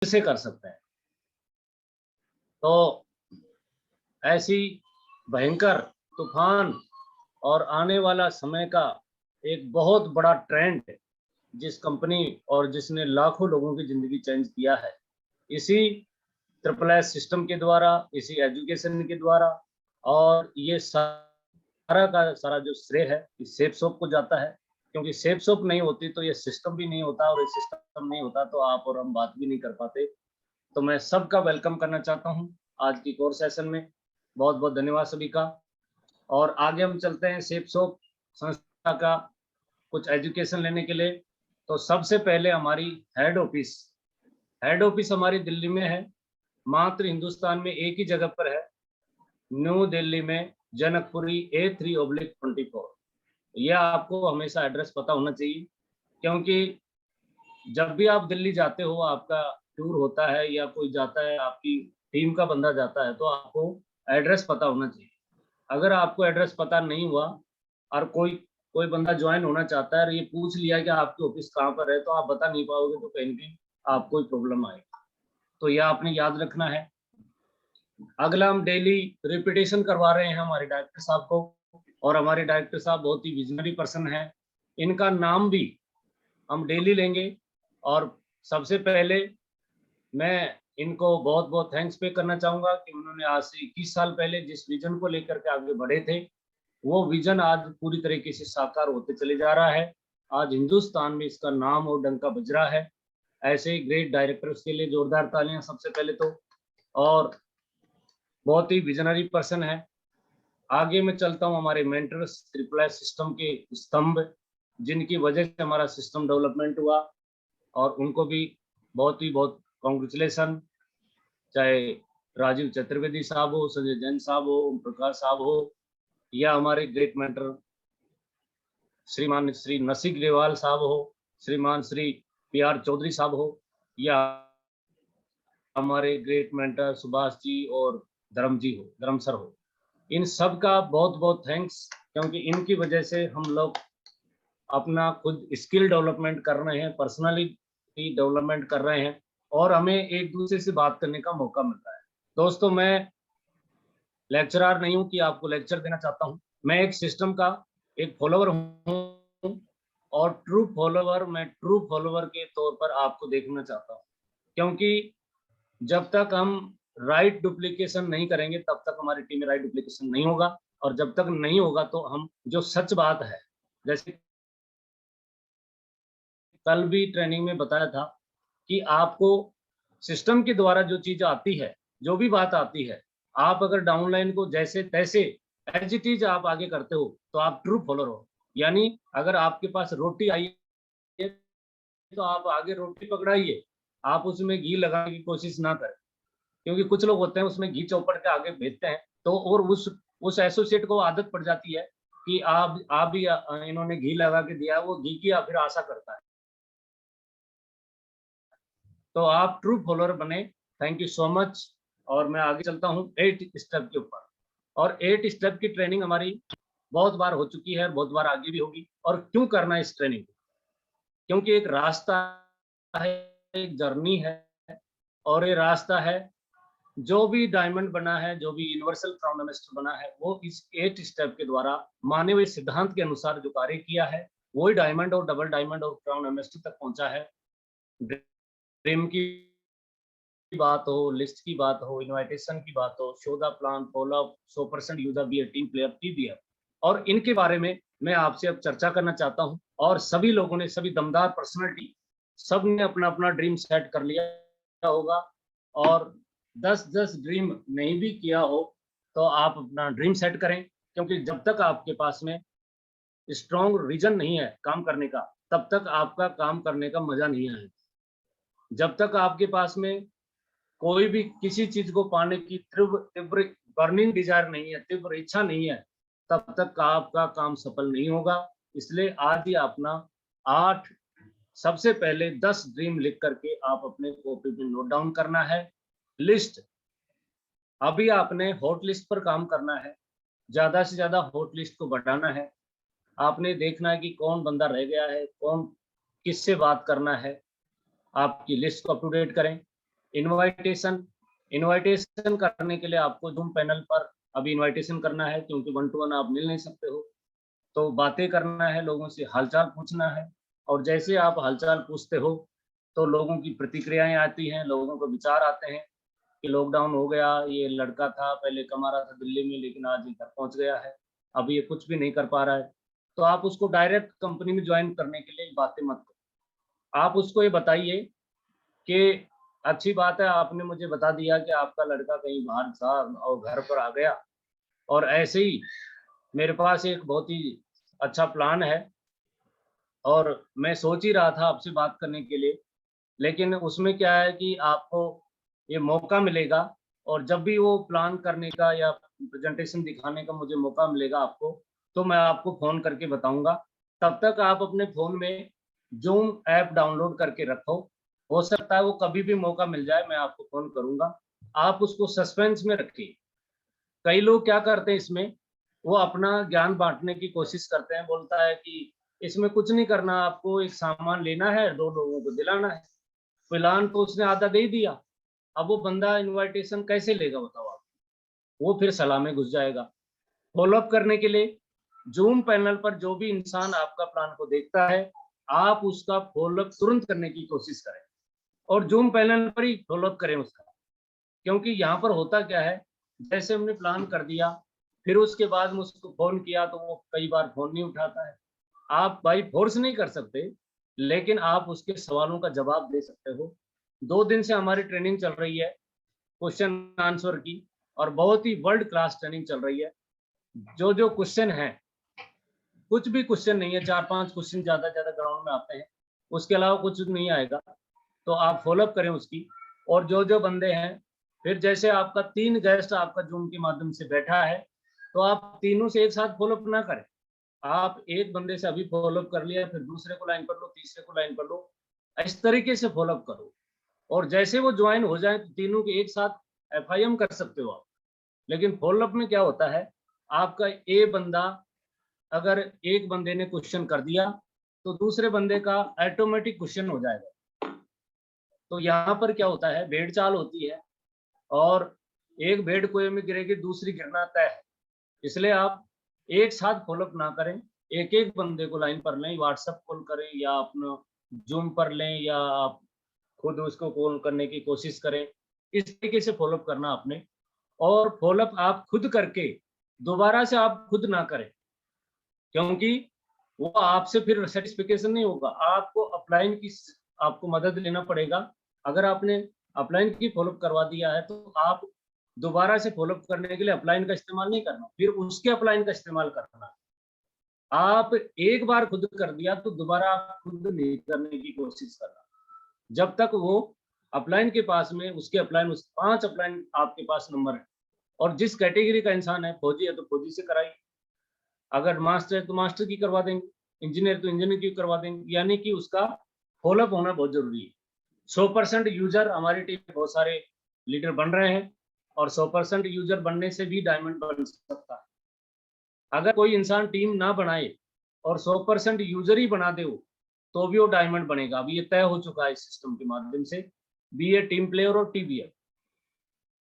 से कर सकते हैं। तो ऐसी भयंकर तूफान और आने वाला समय का एक बहुत बड़ा ट्रेंड जिस कंपनी और जिसने लाखों लोगों की जिंदगी चेंज किया है, इसी ट्रिपल एस सिस्टम के द्वारा, इसी एजुकेशन के द्वारा, और ये सारा का सारा जो श्रेय है इस सेफ शॉप को जाता है। क्योंकि सेफ शॉप नहीं होती तो ये सिस्टम भी नहीं होता, और ये सिस्टम नहीं होता तो आप और हम बात भी नहीं कर पाते। तो मैं सबका वेलकम करना चाहता हूँ आज की कोर्स सेशन में। बहुत बहुत धन्यवाद सभी का। और आगे हम चलते हैं सेफ शॉप संस्था का कुछ एजुकेशन लेने के लिए। तो सबसे पहले हमारी हेड ऑफिस हमारी दिल्ली में है, मात्र हिंदुस्तान में एक ही जगह पर है, न्यू दिल्ली में, जनकपुरी A3/24। यह आपको हमेशा एड्रेस पता होना चाहिए, क्योंकि जब भी आप दिल्ली जाते हो, आपका टूर होता है या कोई जाता है, आपकी टीम का बंदा जाता है, तो आपको एड्रेस पता होना चाहिए। अगर आपको एड्रेस पता नहीं हुआ और कोई कोई बंदा ज्वाइन होना चाहता है और ये पूछ लिया कि आपकी ऑफिस कहाँ पर है, तो आप बता नहीं पाओगे, तो कहीं ना कहीं आपको प्रॉब्लम आएगी। तो यह आपने याद रखना है। अगला, हम डेली रिपीटेशन करवा रहे हैं हमारे डायरेक्टर साहब को, और हमारे डायरेक्टर साहब बहुत ही विजनरी पर्सन है। इनका नाम भी हम डेली लेंगे। और सबसे पहले मैं इनको बहुत बहुत थैंक्स पे करना चाहूंगा कि उन्होंने आज से 21 साल पहले जिस विजन को लेकर के आगे बढ़े थे, वो विजन आज पूरी तरीके से साकार होते चले जा रहा है। आज हिंदुस्तान में इसका नाम और डंका बज रहा है। ऐसे ही ग्रेट डायरेक्टर्स के लिए जोरदार तालियां सबसे पहले तो। और बहुत ही विजनरी पर्सन है। आगे मैं चलता हूँ हमारे मेंटर्स, ट्रिपल एस सिस्टम के स्तंभ, जिनकी वजह से हमारा सिस्टम डेवलपमेंट हुआ, और उनको भी बहुत कॉन्ग्रेचुलेसन। चाहे राजीव चतुर्वेदी साहब हो, संजय जैन साहब हो, ओम प्रकाश साहब हो, या हमारे ग्रेट मेंटर श्रीमान श्री नसीक ग्रेवाल साहब हो, श्रीमान श्री PR चौधरी साहब हो, या हमारे ग्रेट मेंटर सुभाष जी और धर्म सर हो। इन सब का बहुत बहुत थैंक्स, क्योंकि इनकी वजह से हम लोग अपना खुद स्किल डेवलपमेंट कर रहे हैं, पर्सनालिटी डेवलपमेंट कर रहे हैं, और हमें एक दूसरे से बात करने का मौका मिल रहा है। दोस्तों, मैं लेक्चरर नहीं हूं कि आपको लेक्चर देना चाहता हूं। मैं एक सिस्टम का एक फॉलोवर हूं, और मैं ट्रू फॉलोवर के तौर पर आपको देखना चाहता हूं। क्योंकि जब तक हम राइट डुप्लीकेशन नहीं करेंगे, तब तक हमारी टीम में राइट डुप्लीकेशन नहीं होगा, और जब तक नहीं होगा तो हम जो सच बात है, जैसे कल भी ट्रेनिंग में बताया था कि आपको सिस्टम के द्वारा जो चीज आती है, जो भी बात आती है, आप अगर डाउनलाइन को जैसे तैसे एज इट इज आप आगे करते हो, तो आप ट्रू फॉलोअर हो। यानी अगर आपके पास रोटी आई है, तो आप आगे रोटी पकड़ाइए, आप उसमें घी लगाने की कोशिश ना करें। क्योंकि कुछ लोग होते हैं उसमें घी चौपड़ के आगे भेजते हैं, तो और उस एसोसिएट को आदत पड़ जाती है कि आप भी इन्होंने घी लगा के दिया, वो घी की फिर आशा करता है। तो आप ट्रू फॉलोअर बने। Thank you so much. और मैं आगे चलता हूँ 8 स्टेप के ऊपर। और 8 स्टेप की ट्रेनिंग हमारी बहुत बार हो चुकी है, बहुत बार आगे भी होगी। और क्यों करना है इस ट्रेनिंग को? क्योंकि एक रास्ता है, एक जर्नी है, और ये रास्ता है, जो भी डायमंड बना है, जो भी यूनिवर्सल क्राउन मास्टर बना है, वो इस 8 स्टेप के द्वारा माने हुए सिद्धांत के अनुसार जो कार्य किया है, वही डायमंड और डबल डायमंड और क्राउन मास्टर तक पहुंचा है। ड्रीम की बात हो, लिस्ट की बात हो, इनविटेशन की बात हो, show the plan, follow up, 100% user be a team player, TBF। और इनके बारे में मैं आपसे अब चर्चा करना चाहता हूं। और सभी लोगों ने, सभी दमदार पर्सनालिटी, सब ने अपना अपना ड्रीम सेट कर लिया होगा। और 10-10 ड्रीम नहीं भी किया हो, तो आप अपना ड्रीम सेट करें। क्योंकि जब तक आपके पास में स्ट्रॉन्ग रीजन नहीं है काम करने का, तब तक आपका काम करने का मजा नहीं आएगा। जब तक आपके पास में कोई भी किसी चीज को पाने की तीव्र बर्निंग डिजायर नहीं है, तीव्र इच्छा नहीं है, तब तक आपका काम सफल नहीं होगा। इसलिए आज ही अपना 8, सबसे पहले 10 ड्रीम लिख करके आप अपने कॉपी में नोट डाउन करना है। लिस्ट, अभी आपने हॉट लिस्ट पर काम करना है, ज्यादा से ज्यादा हॉट लिस्ट को बढ़ाना है। आपने देखना है कि कौन बंदा रह गया है, कौन किससे बात करना है। आपकी लिस्ट को अप टू डेट करें। इनवाइटेशन इनवाइटेशन करने के लिए आपको जूम पैनल पर अभी इनवाइटेशन करना है, क्योंकि 1 to 1 आप मिल नहीं सकते हो। तो बातें करना है, लोगों से हालचाल पूछना है, और जैसे आप हालचाल पूछते हो तो लोगों की प्रतिक्रियाएं आती हैं, लोगों को विचार आते हैं कि लॉकडाउन हो गया, ये लड़का था पहले कमा रहा था दिल्ली में, लेकिन आज ये घर पहुंच गया है, अब ये कुछ भी नहीं कर पा रहा है। तो आप उसको डायरेक्ट कंपनी में ज्वाइन करने के लिए बातें मत करो। आप उसको ये बताइए कि अच्छी बात है, आपने मुझे बता दिया कि आपका लड़का कहीं बाहर था और घर पर आ गया, और ऐसे ही मेरे पास एक बहुत ही अच्छा प्लान है और मैं सोच ही रहा था आपसे बात करने के लिए। लेकिन उसमें क्या है कि आपको ये मौका मिलेगा, और जब भी वो प्लान करने का या प्रेजेंटेशन दिखाने का मुझे मौका मिलेगा आपको, तो मैं आपको फ़ोन करके बताऊँगा। तब तक आप अपने फ़ोन में ज़ूम ऐप डाउनलोड करके रखो। हो सकता है वो कभी भी मौका मिल जाए, मैं आपको फ़ोन करूँगा। आप उसको सस्पेंस में रखिए। कई लोग क्या करते हैं इसमें, वो अपना ज्ञान बाँटने की कोशिश करते हैं, बोलता है कि इसमें कुछ नहीं करना, आपको एक सामान लेना है, 2 लोगों को दिलाना है। प्लान तो उसने आधा दे ही दिया, अब वो बंदा इनविटेशन कैसे लेगा बताओ आप? वो फिर सलाह में घुस जाएगा। फ़ॉलो-अप करने के लिए ज़ूम पैनल पर जो भी इंसान आपका प्लान को देखता है, आप उसका फ़ॉलो-अप तुरंत करने की कोशिश करें, और ज़ूम पैनल पर ही फ़ॉलो-अप करें उसका। क्योंकि यहाँ पर होता क्या है, जैसे हमने प्लान कर दिया, फिर उसके बाद में उसको फ़ोन किया तो वो कई बार फ़ोन नहीं उठाता है। आप बाई फ़ोर्स नहीं कर सकते, लेकिन आप उसके सवालों का जवाब दे सकते हो। 2 दिन से हमारी ट्रेनिंग चल रही है क्वेश्चन आंसर की, और बहुत ही वर्ल्ड क्लास ट्रेनिंग चल रही है। जो क्वेश्चन हैं, कुछ भी क्वेश्चन नहीं है, 4-5 क्वेश्चन ज़्यादा ग्राउंड में आते हैं, उसके अलावा कुछ नहीं आएगा। तो आप फ़ॉलो अप करें उसकी, और जो बंदे हैं, फिर जैसे आपका 3 गेस्ट आपका ज़ूम के माध्यम से बैठा है, तो आप तीनों से एक साथ फ़ॉलो अप ना करें। आप एक बंदे से अभी फ़ॉलो अप कर लिया, फिर दूसरे को लाइन पर लो, तीसरे को लाइन पर लो। इस तरीके से फ़ॉलो अप करो, और जैसे वो जॉइन हो जाएँ, तो तीनों के एक साथ एफआईएम कर सकते हो आप। लेकिन फ़ॉलो अप में क्या होता है, आपका ए बंदा, अगर एक बंदे ने क्वेश्चन कर दिया, तो दूसरे बंदे का ऑटोमेटिक क्वेश्चन हो जाएगा। तो यहाँ पर क्या होता है, भेड़-चाल होती है, और एक भेड़ कुएँ में गिरेगी, दूसरी गिरना तय है। इसलिए आप एक साथ फ़ॉलो अप ना करें, एक-एक बंदे को लाइन पर लें, व्हाट्सएप कॉल करें या अपना ज़ूम पर लें, या आप खुद उसको कॉल करने की कोशिश करें। इस तरीके से फ़ॉलो अप करना आपने, और फ़ॉलो अप आप खुद करके दोबारा से आप खुद ना करें, क्योंकि वो आपसे फिर सैटिस्फैक्शन नहीं होगा। आपको अपलाइन की आपको मदद लेना पड़ेगा। अगर आपने अपलाइन की फ़ॉलो अप करवा दिया है, तो आप दोबारा से फ़ॉलो अप करने के लिए अपलाइन का इस्तेमाल नहीं करना, फिर उसके अपलाइन का इस्तेमाल करना। आप एक बार खुद कर दिया, तो दोबारा आप खुद नहीं करने की कोशिश करना। जब तक वो अपलाइन के पास में उसके अपलाइन, उस 5 अपलाइन आपके पास नंबर है, और जिस कैटेगरी का इंसान है, फौजी है तो फौजी से कराइए, अगर मास्टर है तो मास्टर की करवा देंगे, इंजीनियर तो इंजीनियर की करवा देंगे, यानी कि उसका फ़ॉलो अप होना बहुत ज़रूरी है। 100% यूज़र हमारी टीम में बहुत सारे लीडर बन रहे हैं, और 100% यूज़र बनने से भी डायमंड बन सकता है। अगर कोई इंसान टीम ना बनाए और 100% यूज़र ही बना दे वो, तो भी वो डायमंड बनेगा। अभी ये तय हो चुका है इस सिस्टम के माध्यम से, बी ए टीम प्लेयर और टीबीएल।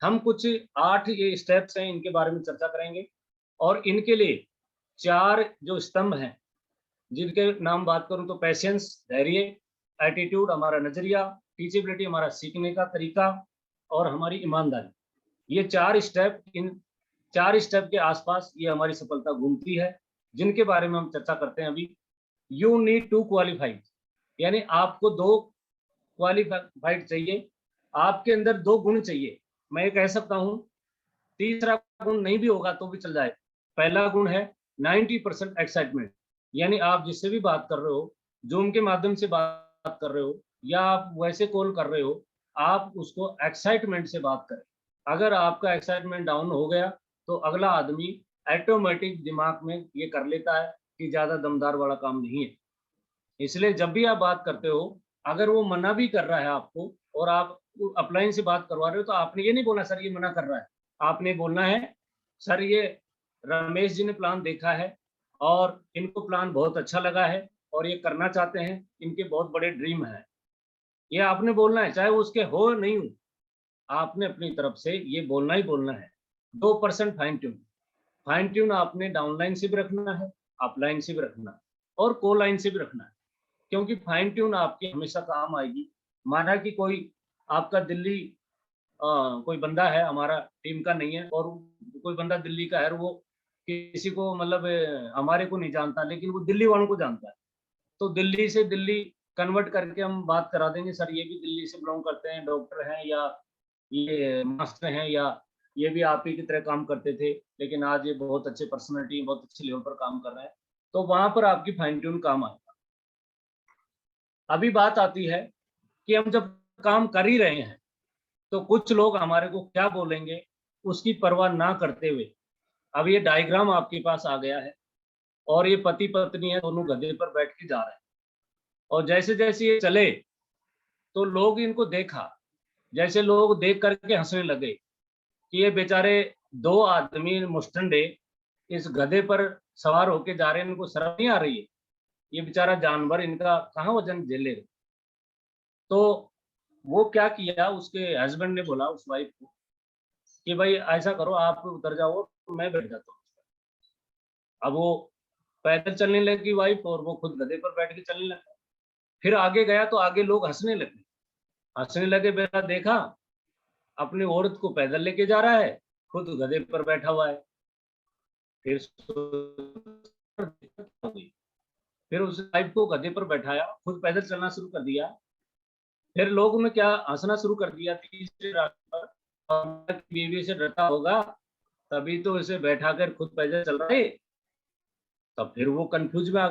हम कुछ 8 ये स्टेप्स हैं, इनके बारे में चर्चा करेंगे, और इनके लिए 4 जो स्तंभ हैं, जिनके नाम बात करूँ तो पेशेंस, धैर्य, एटीट्यूड हमारा नज़रिया, टीचेबिलिटी हमारा सीखने का तरीका, और हमारी ईमानदारी। ये 4 स्टेप, इन 4 स्टेप के आसपास ये हमारी सफलता घूमती है, जिनके बारे में हम चर्चा करते हैं अभी। यू नीड टू क्वालिफाई, यानी आपको 2 क्वालिफाइड चाहिए, आपके अंदर 2 गुण चाहिए। मैं ये कह सकता हूँ, तीसरा गुण नहीं भी होगा तो भी चल जाए। पहला गुण है 90% एक्साइटमेंट, यानी आप जिससे भी बात कर रहे हो, ज़ूम के माध्यम से बात कर रहे हो, या आप वैसे कॉल कर रहे हो, आप उसको एक्साइटमेंट से बात करें। अगर आपका एक्साइटमेंट डाउन हो गया, तो अगला आदमी ऑटोमेटिक दिमाग में ये कर लेता है कि ज़्यादा दमदार वाला काम नहीं है। इसलिए जब भी आप बात करते हो, अगर वो मना भी कर रहा है आपको, और आप अपलाइन से बात करवा रहे हो, तो आपने ये नहीं बोलना सर ये मना कर रहा है। आपने बोलना है, सर ये रमेश जी ने प्लान देखा है, और इनको प्लान बहुत अच्छा लगा है, और ये करना चाहते हैं, इनके बहुत बड़े ड्रीम हैं। ये आपने बोलना है, चाहे वो उसके हो नहीं हो। आपने अपनी तरफ से ये बोलना ही बोलना है। 2% फाइन ट्यून आपने डाउनलाइन से भी रखना है, अपलाइन से भी रखना है और को लाइन से भी रखना है, क्योंकि फाइन ट्यून आपकी हमेशा काम आएगी। माना कि कोई आपका दिल्ली कोई बंदा है, हमारा टीम का नहीं है, और कोई बंदा दिल्ली का है और वो किसी को मतलब हमारे को नहीं जानता, लेकिन वो दिल्ली वालों को जानता है। तो दिल्ली से दिल्ली कन्वर्ट करके हम बात करा देंगे, सर ये भी दिल्ली से बिलोंग करते हैं, डॉक्टर हैं या ये मास्टर हैं, या ये भी आप ही की तरह काम करते थे, लेकिन आज ये बहुत अच्छे पर्सनैलिटी, बहुत अच्छे लेवल पर काम कर रहे हैं। तो वहाँ पर आपकी फाइन ट्यून काम आएगा। अभी बात आती है कि हम जब काम कर ही रहे हैं, तो कुछ लोग हमारे को क्या बोलेंगे उसकी परवाह ना करते हुए, अब ये डायग्राम आपके पास आ गया है और ये पति पत्नी है, दोनों गधे पर बैठ के जा रहे हैं, और जैसे जैसे ये चले तो लोग इनको देखा, जैसे लोग देख करके हंसने लगे कि ये बेचारे 2 आदमी मुस्टंडे इस गधे पर सवार होके जा रहे हैं, इनको शर्म नहीं आ रही है, ये बेचारा जानवर इनका कहाँ वजन झेलेगा। तो वो क्या किया, उसके हस्बैंड ने बोला उस वाइफ को कि भाई ऐसा करो, आप उतर जाओ तो मैं बैठ जाता हूँ। अब वो पैदल चलने लगी वाइफ और वो खुद गधे पर बैठ के चलने लगा। फिर आगे गया तो आगे लोग हंसने लगे, बेटा देखा अपनी औरत को पैदल लेके जा रहा है, खुद गधे पर बैठा हुआ है। फिर फिर उस वाइफ को गधे पर बैठाया, खुद पैदल चलना शुरू कर दिया। फिर लोगों ने क्या हंसना शुरू कर दिया, तीसरे रात पर बीवी से डरता होगा तभी तो इसे बैठा कर खुद पैदल चल रहा है। तब फिर वो कंफ्यूज में आ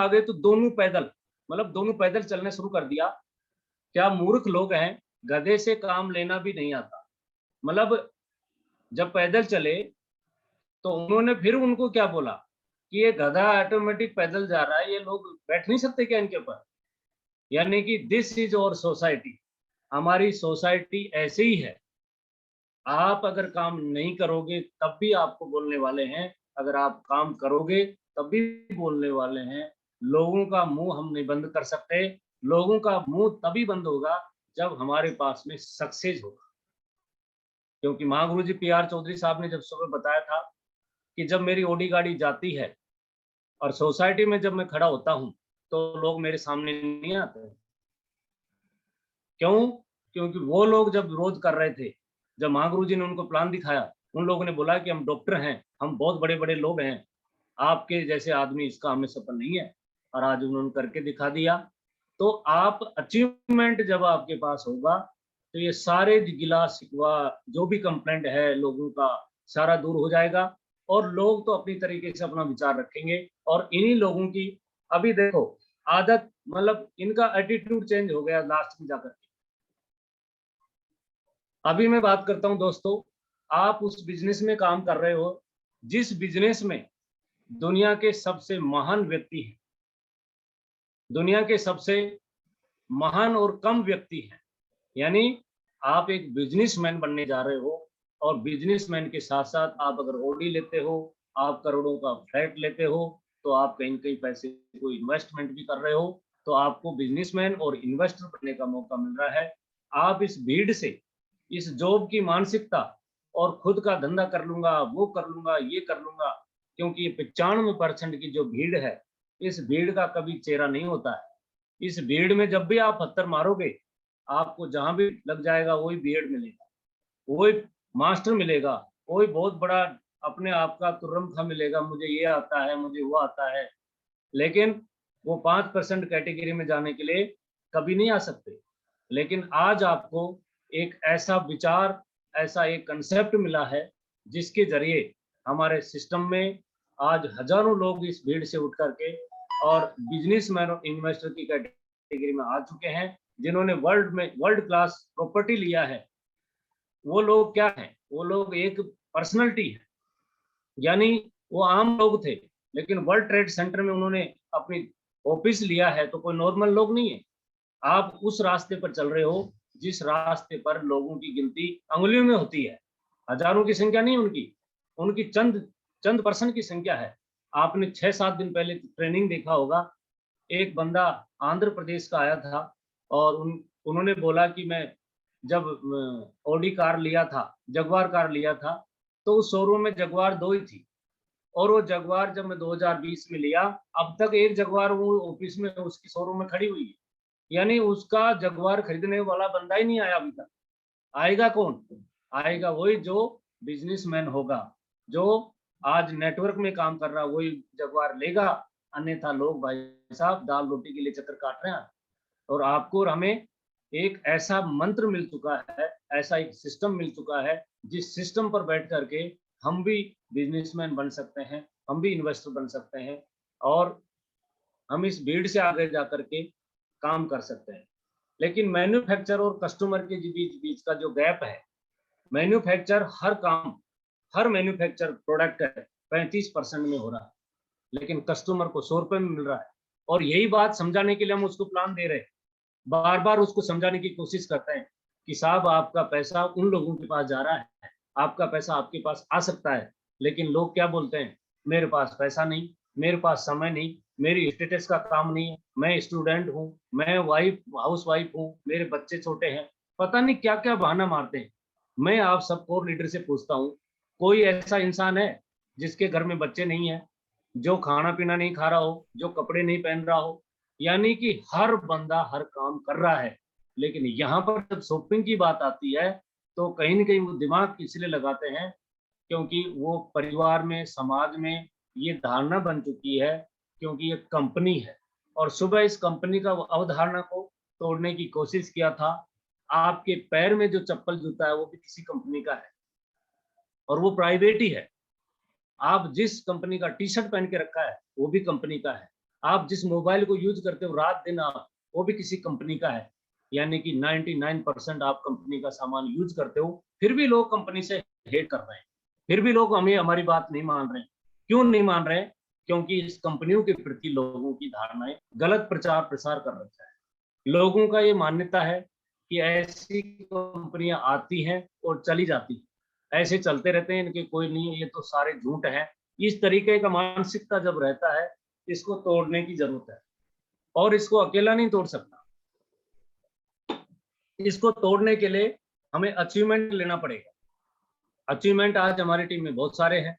गए, तो दोनों पैदल चलना शुरू कर दिया। क्या मूर्ख लोग हैं, गधे से काम लेना भी नहीं आता। मतलब जब पैदल चले तो उन्होंने फिर उनको क्या बोला कि ये गधा ऑटोमेटिक पैदल जा रहा है, ये लोग बैठ नहीं सकते क्या इनके ऊपर। यानी कि दिस इज और सोसाइटी, हमारी सोसाइटी ऐसे ही है। आप अगर काम नहीं करोगे तब भी आपको बोलने वाले हैं, अगर आप काम करोगे तब भी बोलने वाले हैं। लोगों का मुंह हम नहीं बंद कर सकते, लोगों का मुंह तभी बंद होगा जब हमारे पास में सक्सेस होगा। क्योंकि महागुरु जी पीआर चौधरी साहब ने जब सुबह बताया था कि जब मेरी ओडी गाड़ी जाती है और सोसाइटी में जब मैं खड़ा होता हूँ तो लोग मेरे सामने नहीं आते। क्यों? क्योंकि वो लोग जब विरोध कर रहे थे, जब महागुरु जी ने उनको प्लान दिखाया, उन लोगों ने बोला कि हम डॉक्टर हैं, हम बहुत बड़े बड़े लोग हैं, आपके जैसे आदमी इसका हमें सफल नहीं है, और आज उन्होंने करके दिखा दिया। तो आप अचीवमेंट जब आपके पास होगा तो ये सारे गिला शिकवा जो भी कंप्लेंट है लोगों का सारा दूर हो जाएगा, और लोग तो अपनी तरीके से अपना विचार रखेंगे। और इन्हीं लोगों की अभी देखो आदत, मतलब इनका एटीट्यूड चेंज हो गया लास्ट में जाकर। अभी मैं बात करता हूं दोस्तों, आप उस बिजनेस में काम कर रहे हो जिस बिजनेस में दुनिया के सबसे महान व्यक्ति हैं, दुनिया के सबसे महान और कम व्यक्ति हैं। यानी आप एक बिजनेसमैन बनने जा रहे हो, और बिजनेसमैन के साथ साथ आप अगर ओडी लेते हो, आप करोड़ों का फ्लैट लेते हो, तो आप कहीं कहीं पैसे को इन्वेस्टमेंट भी कर रहे हो, तो आपको बिजनेसमैन और इन्वेस्टर बनने का मौका मिल रहा है। आप इस भीड़ से, इस जॉब की मानसिकता और खुद का धंधा कर लूंगा, वो कर लूंगा, ये कर लूंगा, क्योंकि ये 95% की जो भीड़ है, इस भीड़ का कभी चेहरा नहीं होता है। इस भीड़ में जब भी आप पत्थर मारोगे, आपको जहां भी लग जाएगा वही भीड़ मिलेगा, वही मास्टर मिलेगा, वही बहुत बड़ा अपने आप का तुर्रम खा मिलेगा, मुझे ये आता है, मुझे वो आता है। लेकिन वो 5% कैटेगरी में जाने के लिए कभी नहीं आ सकते। लेकिन आज आपको एक ऐसा विचार, ऐसा एक कंसेप्ट मिला है जिसके जरिए हमारे सिस्टम में आज हजारों लोग इस भीड़ से उठ करके और बिजनेसमैन और इन्वेस्टर की कैटेगरी में आ चुके हैं, जिन्होंने वर्ल्ड क्लास प्रॉपर्टी लिया है। वो लोग क्या हैं? वो लोग एक पर्सनैलिटी है, यानी वो आम लोग थे, लेकिन वर्ल्ड ट्रेड सेंटर में उन्होंने अपनी ऑफिस लिया है, तो कोई नॉर्मल लोग नहीं है। आप उस रास्ते पर चल रहे हो जिस रास्ते पर लोगों की गिनती अंगुलियों में होती है, हजारों की संख्या नहीं उनकी, उनकी चंद चंद पर्सन की संख्या है। आपने 6-7 दिन पहले ट्रेनिंग देखा होगा, एक बंदा आंध्र प्रदेश का आया था और उन्होंने बोला कि मैं जब ऑडी कार लिया था, जगुआर कार लिया था, तो उस शोरूम में जगुआर 2 ही थी। और वो जगुआर जब मैं 2020 में लिया, अब तक एक जगुआर वो ऑफिस में उसकी शोरूम में खड़ी हुई है। यानी उसका जगुआर खरीदने वाला बंदा ही नहीं आया अभी तक। आएगा कौन? आएगा वही जो बिजनेसमैन होगा, जो आज नेटवर्क में काम कर रहा, वही जगुआर लेगा। अन्यथा लोग भाई साहब दाल रोटी के लिए चक्कर काट रहे हैं। और आपको और हमें एक ऐसा मंत्र मिल चुका है, ऐसा एक सिस्टम मिल चुका है, जिस सिस्टम पर बैठ करके हम भी बिजनेसमैन बन सकते हैं, हम भी इन्वेस्टर बन सकते हैं, और हम इस भीड़ से आगे जा करके काम कर सकते हैं। लेकिन मैन्युफैक्चर और कस्टमर के बीच बीच का जो गैप है, मैन्युफैक्चर हर मैन्युफैक्चर प्रोडक्ट है 35% में हो रहा है, लेकिन कस्टमर को 100 रुपए में मिल रहा है। और यही बात समझाने के लिए हम उसको प्लान दे रहे हैं, बार बार उसको समझाने की कोशिश करते हैं कि साहब आपका पैसा उन लोगों के पास जा रहा है, आपका पैसा आपके पास आ सकता है। लेकिन लोग क्या बोलते हैं, मेरे पास पैसा नहीं, मेरे पास समय नहीं, मेरी स्टेटस का काम नहीं है, मैं स्टूडेंट हूँ, मैं हाउस वाइफ हूँ, मेरे बच्चे छोटे हैं, पता नहीं क्या क्या बहाना मारते हैं। मैं आप सब कोर लीडर से पूछता हूँ, कोई ऐसा इंसान है जिसके घर में बच्चे नहीं है, जो खाना पीना नहीं खा रहा हो, जो कपड़े नहीं पहन रहा हो? यानी कि हर बंदा हर काम कर रहा है। लेकिन यहाँ पर जब शॉपिंग की बात आती है, तो कहीं न कहीं वो दिमाग इसलिए लगाते हैं, क्योंकि वो परिवार में, समाज में ये धारणा बन चुकी है, क्योंकि ये कंपनी है। और सुबह इस कंपनी का अवधारणा को तोड़ने की कोशिश किया था। आपके पैर में जो चप्पल जूता है, वो भी किसी कंपनी का है, और वो प्राइवेट ही है। आप जिस कंपनी का टी-शर्ट पहन के रखा है, वो भी कंपनी का है। आप जिस मोबाइल को यूज़ करते हो रात दिन आप, वो भी किसी कंपनी का है। यानी कि 99% आप कंपनी का सामान यूज़ करते हो, फिर भी लोग कंपनी से हेट कर रहे हैं। फिर भी लोग हमें हमारी बात नहीं मान रहे हैं। क्यों नहीं मान रहे हैं? क्योंकि इस कंपनियों के प्रति लोगों की धारणाएँ गलत प्रचार-प्रसार कर रखा है। लोगों का ये मान्यता है कि ऐसी कंपनियाँ आती हैं और चली जाती हैं। ऐसे चलते रहते हैं, इनके कोई नहीं है, ये तो सारे झूठ हैं। इस तरीके का मानसिकता जब रहता है, इसको तोड़ने की ज़रूरत है, और इसको अकेला नहीं तोड़ सकता। इसको तोड़ने के लिए हमें अचीवमेंट लेना पड़ेगा। अचीवमेंट आज हमारी टीम में बहुत सारे हैं।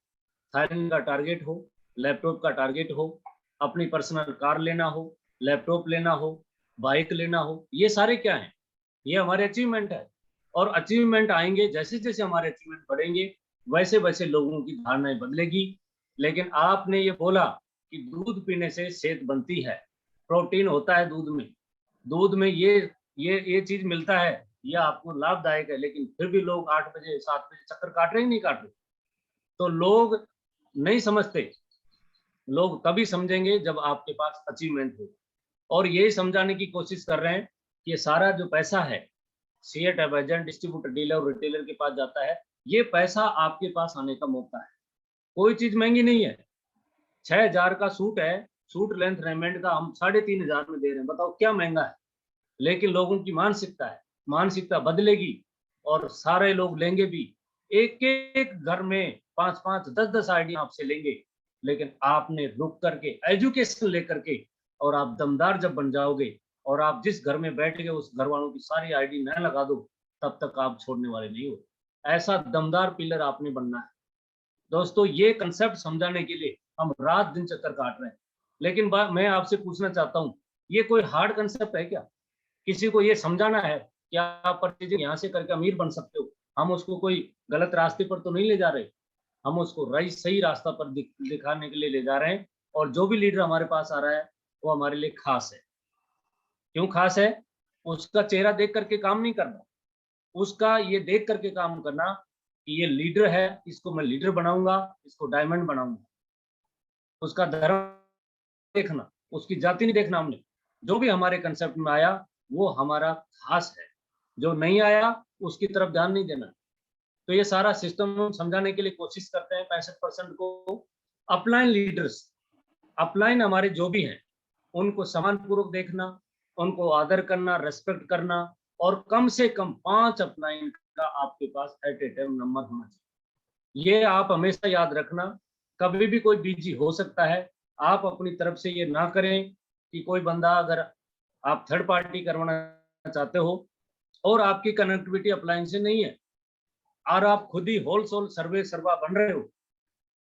थाईलैंड का टारगेट हो, लैपटॉप का टारगेट हो, अपनी पर्सनल कार लेना हो, लैपटॉप लेना हो, बाइक लेना हो, ये सारे क्या हैं? ये हमारे अचीवमेंट है। और अचीवमेंट आएँगे, जैसे-जैसे हमारे अचीवमेंट बढ़ेंगे, वैसे-वैसे लोगों की धारणाएँ बदलेगी। लेकिन आपने ये बोला कि दूध पीने से सेहत बनती है, प्रोटीन होता है दूध में। दूध में ये चीज़ मिलता है, ये आपको लाभदायक है, लेकिन फिर भी लोग 8 बजे, 7 बजे चक्कर काट रहे हैं, नहीं काट रहे? तो लोग नहीं समझते। लोग तभी समझेंगे जब आपके पास अचीवमेंट हो। और यही समझाने की कोशिश कर रहे हैं कि ये सारा जो पैसा है, CA tab agent, distributor, dealer और रिटेलर के पास जाता है, ये पैसा आपके पास आने का मौका है। कोई चीज़ महँगी नहीं है। 6000 का सूट है, सूट लेंथ रेमंड का हम 3500 में दे रहे हैं, बताओ क्या महँगा है? लेकिन लोगों की मानसिकता है, मानसिकता बदलेगी और सारे लोग लेंगे भी। एक-एक घर में 5-5, 10-10 आईडी आपसे लेंगे, लेकिन आपने रुक करके एजुकेशन लेकर के, और आप दमदार जब बन जाओगे और आप जिस घर में बैठ गए उस घर वालों की सारी आईडी ना लगा दो, तब तक आप छोड़ने वाले नहीं हो। ऐसा दमदार पिलर आपने बनना है। दोस्तों, ये कंसेप्ट समझाने के लिए हम रात दिन चक्कर काट रहे हैं। लेकिन मैं आपसे पूछना चाहता हूँ, ये कोई हार्ड कंसेप्ट है क्या? किसी को ये समझाना है कि आप परचेजिंग यहाँ से करके अमीर बन सकते हो। हम उसको कोई गलत रास्ते पर तो नहीं ले जा रहे। हम उसको सही रास्ता पर दिखाने के लिए ले जा रहे हैं। और जो भी लीडर हमारे पास आ रहा है, वो हमारे लिए खास है। क्यों खास है? उसका चेहरा देख करके काम नहीं करना। उसका ये देख करके काम करना कि ये लीडर है, इसको मैं लीडर बनाऊँगा, इसको डायमंड बनाऊँगा। उसका धर्म देखना, उसकी जाति नहीं देखना हमने। जो भी हमारे कंसेप्ट में आया, वो हमारा खास है। जो नहीं आया, उसकी तरफ ध्यान नहीं देना। तो ये सारा सिस्टम हम समझाने के लिए कोशिश करते हैं 65% को। अपलाइन लीडर्स, अपलाइन हमारे जो भी हैं, उनको सम्मानपूर्वक देखना, उनको आदर करना, रिस्पेक्ट करना, और कम से कम 5 अपलाइन का आपके पास एट ए टाइम नंबर होना चाहिए। ये आप हमेशा याद रखना, कभी भी कोई बिज़ी हो सकता है। आप अपनी तरफ से ये ना करें कि कोई बंदा, अगर आप थर्ड पार्टी करवाना चाहते हो, और आपकी कनेक्टिविटी अपलाइन से नहीं है, और आप खुद ही होल सोल सर्वा बन रहे हो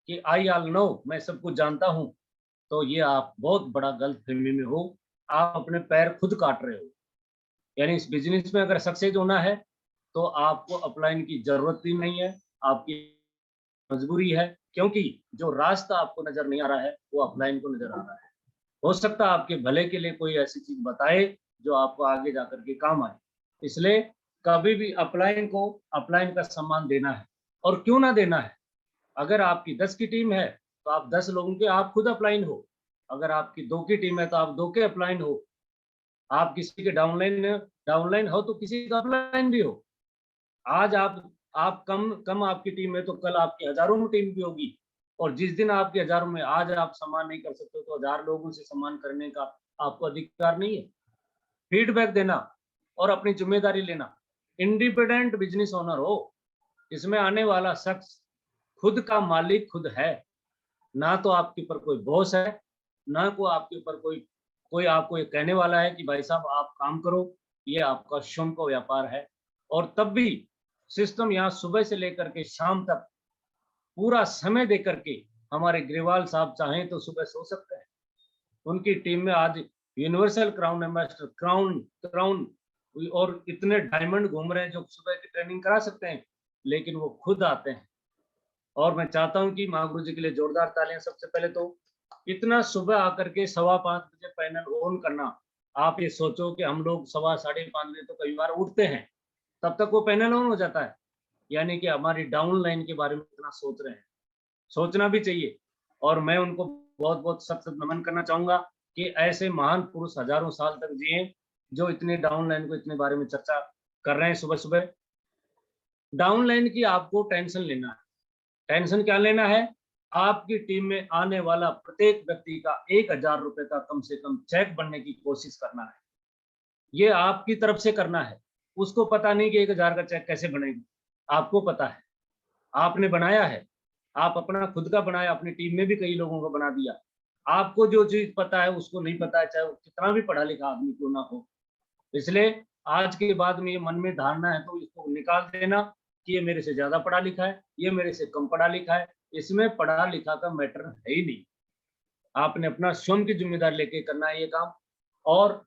कि आई ऑल नो, मैं सब कुछ जानता हूं, तो ये आप बहुत बड़ा गलतफहमी में हो। आप अपने पैर खुद काट रहे हो। यानी इस बिजनेस में अगर सक्सेस होना है तो आपको अपलाइन की जरूरत ही नहीं है, आपकी मजबूरी है, क्योंकि जो रास्ता आपको नजर नहीं आ रहा है वो अपलाइन को नजर आ रहा है। हो सकता है आपके भले के लिए कोई ऐसी चीज बताए जो आपको आगे जाकर के काम आए। इसलिए कभी भी अपलाइन को अपलाइन का सम्मान देना है, और क्यों ना देना है। अगर आपकी 10 की टीम है तो आप 10 लोगों के आप खुद अपलाइन हो। अगर आपकी 2 की टीम है तो आप 2 के अपलाइन हो। आप किसी के डाउनलाइन हो तो किसी का अपलाइन भी हो। आज आप कम कम आपकी टीम है तो कल आपकी हजारों में टीम भी होगी, और जिस दिन आपके हजारों में आज आप सम्मान नहीं कर सकते तो 1000 लोगों से सम्मान करने का आपको अधिकार नहीं है। फीडबैक देना और अपनी जिम्मेदारी लेना। इंडिपेंडेंट बिजनेस ओनर हो, इसमें आने वाला शख्स खुद का मालिक खुद है, ना तो आपके ऊपर कोई बॉस है, ना को आपके ऊपर कोई कोई आपको ये कहने वाला है कि भाई साहब आप काम करो। ये आपका स्वयं का व्यापार है। और तब भी सिस्टम यहाँ सुबह से लेकर के शाम तक पूरा समय दे करके हमारे ग्रेवाल साहब चाहें तो सुबह सो सकते हैं। उनकी टीम में आज universal crown ambassador crown crown और इतने डायमंड घूम रहे हैं जो सुबह की ट्रेनिंग करा सकते हैं, लेकिन वो खुद आते हैं। और मैं चाहता हूं कि महागुरु जी के लिए जोरदार तालियां। सबसे पहले तो इतना सुबह आकर के 5:15 बजे पैनल ऑन करना। आप ये सोचो कि हम लोग 5:15 बजे तो कई बार उठते हैं, तब तक वो पैनल ऑन हो जाता है। यानी कि हमारी डाउन लाइन के बारे में इतना सोच रहे हैं, सोचना भी चाहिए। और मैं उनको बहुत बहुत सख्त नमन करना चाहूंगा कि ऐसे महान पुरुष हजारों साल तक जिए जो इतने डाउन लाइन को इतने बारे में चर्चा कर रहे हैं सुबह सुबह। डाउन लाइन की आपको टेंशन लेना है। टेंशन क्या लेना है? आपकी टीम में आने वाला प्रत्येक व्यक्ति का 1000 रुपए का कम से कम चेक बनने की कोशिश करना है। ये आपकी तरफ से करना है। उसको पता नहीं कि 1000 का चेक कैसे बनेगा, आपको पता है, आपने बनाया है। आप अपना खुद का बनाया, अपनी टीम में भी कई लोगों को बना दिया। आपको जो चीज पता है उसको नहीं पता है, चाहे वो कितना भी पढ़ा लिखा आदमी क्यों ना हो। इसलिए आज के बाद में ये मन में धारणा है तो इसको निकाल देना कि ये मेरे से ज्यादा पढ़ा लिखा है, ये मेरे से कम पढ़ा लिखा है। इसमें पढ़ा लिखा का मैटर है ही नहीं। आपने अपना स्वयं की जिम्मेदारी लेके करना है ये काम। और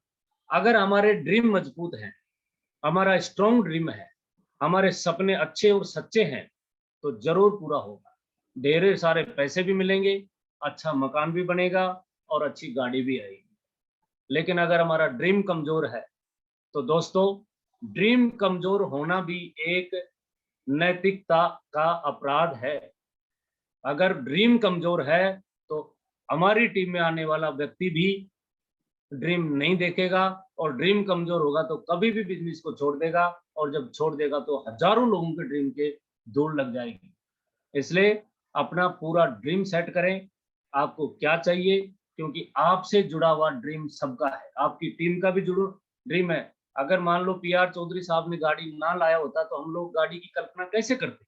अगर हमारे ड्रीम मजबूत हैं, हमारा स्ट्रॉन्ग ड्रीम है, हमारे सपने अच्छे और सच्चे हैं, तो जरूर पूरा होगा। ढेर सारे पैसे भी मिलेंगे, अच्छा मकान भी बनेगा और अच्छी गाड़ी भी आएगी। लेकिन अगर हमारा ड्रीम कमजोर है तो दोस्तों, ड्रीम कमजोर होना भी एक नैतिकता का अपराध है। अगर ड्रीम कमजोर है तो हमारी टीम में आने वाला व्यक्ति भी ड्रीम नहीं देखेगा, और ड्रीम कमजोर होगा तो कभी भी बिजनेस को छोड़ देगा, और जब छोड़ देगा तो हजारों लोगों के ड्रीम के दूर लग जाएगी। इसलिए अपना पूरा ड्रीम सेट करें, आपको क्या चाहिए, क्योंकि आपसे जुड़ा हुआ ड्रीम सबका है, आपकी टीम का भी जुड़ा ड्रीम है। अगर मान लो पीआर चौधरी साहब ने गाड़ी ना लाया होता तो हम लोग गाड़ी की कल्पना कैसे करते,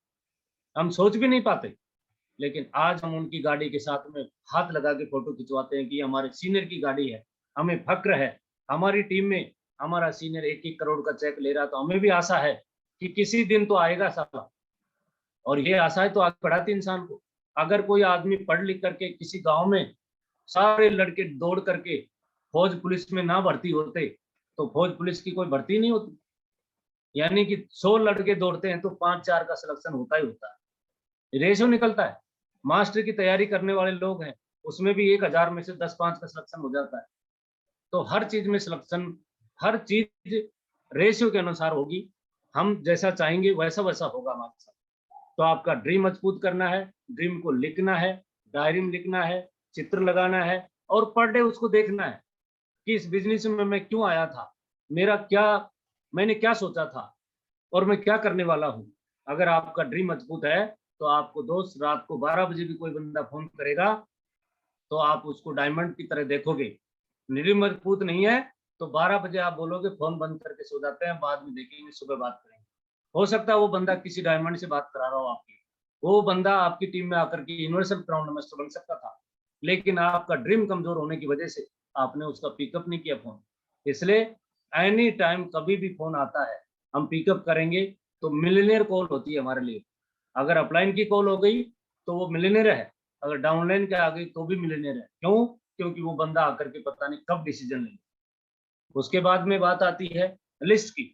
हम सोच भी नहीं पाते। लेकिन आज हम उनकी गाड़ी के साथ में हाथ लगा के फोटो खिंचवाते हैं कि हमारे सीनियर की गाड़ी है, हमें फक्र है। हमारी टीम में हमारा सीनियर 1-1 करोड़ का चेक ले रहा, तो हमें भी आशा है कि किसी दिन तो आएगा साला। और ये आशाएं तो आगे बढ़ाती इंसान को। अगर कोई आदमी पढ़ लिख करके किसी गांव में सारे लड़के दौड़ करके फौज पुलिस में ना भर्ती होते तो फौज पुलिस की कोई भर्ती नहीं होती। यानी कि 100 लड़के दौड़ते हैं तो 5-4 का सिलेक्शन होता ही होता है, रेशो निकलता है। मास्टर की तैयारी करने वाले लोग हैं, उसमें भी 1000 में से 10-5 का सिलेक्शन हो जाता है। तो हर चीज में सिलेक्शन, हर चीज रेशियो के अनुसार होगी। हम जैसा चाहेंगे वैसा वैसा होगा हमारे साथ। तो आपका ड्रीम मजबूत करना है, ड्रीम को लिखना है, डायरी में लिखना है, चित्र लगाना है, और पर डे उसको देखना है कि इस बिजनेस में मैं क्यों आया था, मेरा क्या, मैंने क्या सोचा था, और मैं क्या करने वाला हूँ। अगर आपका ड्रीम मजबूत है तो आपको दोस्त रात को 12 बजे भी कोई बंदा फोन करेगा तो आप उसको डायमंड की तरह देखोगे। ड्रीम मजबूत नहीं है तो 12 बजे आप बोलोगे फोन बंद करके सो जाते हैं, बाद में देखेंगे, सुबह बात करेंगे। हो सकता है वो बंदा किसी डायमंड से बात करा रहा हो आपकी, वो बंदा आपकी टीम में आकर के यूनिवर्सल क्राउन मास्टर बन सकता था, लेकिन आपका ड्रीम कमजोर होने की वजह से आपने उसका पिकअप नहीं किया फोन। इसलिए एनी टाइम कभी भी फोन आता है, हम पिकअप करेंगे तो मिलियनेयर कॉल होती है हमारे लिए। अगर अपलाइन की कॉल हो गई तो वो मिलियनेयर है, अगर डाउनलाइन के आ गई तो भी मिलियनेयर है। क्यों? क्योंकि वो बंदा आकर के पता नहीं कब डिसीजन ले। उसके बाद में बात आती है लिस्ट की।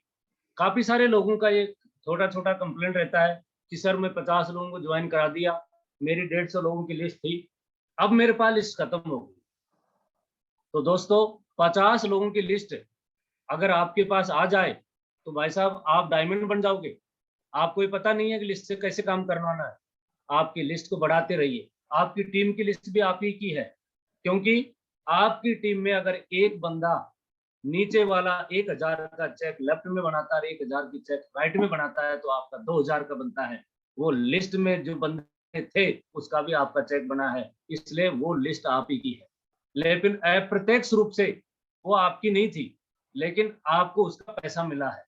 काफी सारे लोगों का ये छोटा छोटा कंप्लेंट रहता है कि सर मैं 50 लोगों को ज्वाइन करा दिया, मेरी 150 लोगों की लिस्ट थी, अब मेरे पास लिस्ट खत्म हो गई। तो दोस्तों 50 लोगों की लिस्ट अगर आपके पास आ जाए तो भाई साहब आप डायमंड बन जाओगे। आपको ये पता नहीं है कि लिस्ट से कैसे काम करवाना है। आपकी लिस्ट को बढ़ाते रहिए। आपकी टीम की लिस्ट भी आप ही की है, क्योंकि आपकी टीम में अगर एक बंदा नीचे वाला 1000 का चेक लेफ्ट में बनाता है, 1000 की चेक राइट में बनाता है, तो आपका 2000 का बनता है। वो लिस्ट में जो बंदे थे उसका भी आपका चेक बना है, इसलिए वो लिस्ट आप ही की है। लेकिन अप्रत्यक्ष रूप से वो आपकी नहीं थी, लेकिन आपको उसका पैसा मिला है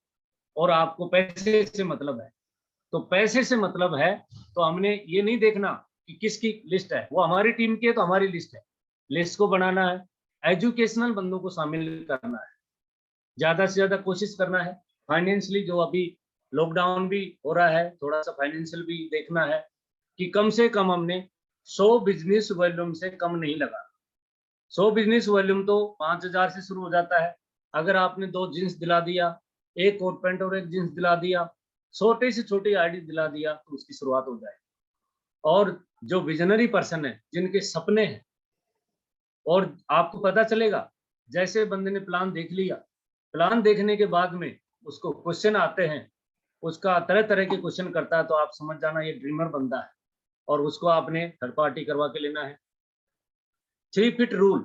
और आपको पैसे से मतलब है। तो पैसे से मतलब है तो हमने ये नहीं देखना कि किसकी लिस्ट है, वो हमारी टीम की है तो हमारी लिस्ट है। लिस्ट को बनाना है, एजुकेशनल बंदों को शामिल करना है, ज्यादा से ज्यादा कोशिश करना है। फाइनेंशियली जो अभी लॉकडाउन भी हो रहा है, थोड़ा सा फाइनेंशियल भी देखना है कि कम से कम हमने 100 बिजनेस वॉल्यूम से कम नहीं लगा। 100 बिजनेस वॉल्यूम तो 5000 से शुरू हो जाता है। अगर आपने 2 जींस दिला दिया, एक कोट पैंट और एक जींस दिला दिया, छोटे से छोटी आईडी दिला दिया, तो उसकी शुरुआत हो जाए। और जो विजनरी पर्सन है, जिनके सपने हैं, और आपको पता चलेगा जैसे बंदे ने प्लान देख लिया, प्लान देखने के बाद में उसको क्वेश्चन आते हैं, उसका तरह तरह के क्वेश्चन करता है, तो आप समझ जाना ये ड्रीमर बंदा है और उसको आपने थर्ड पार्टी करवा के लेना है। 3 फीट रूल,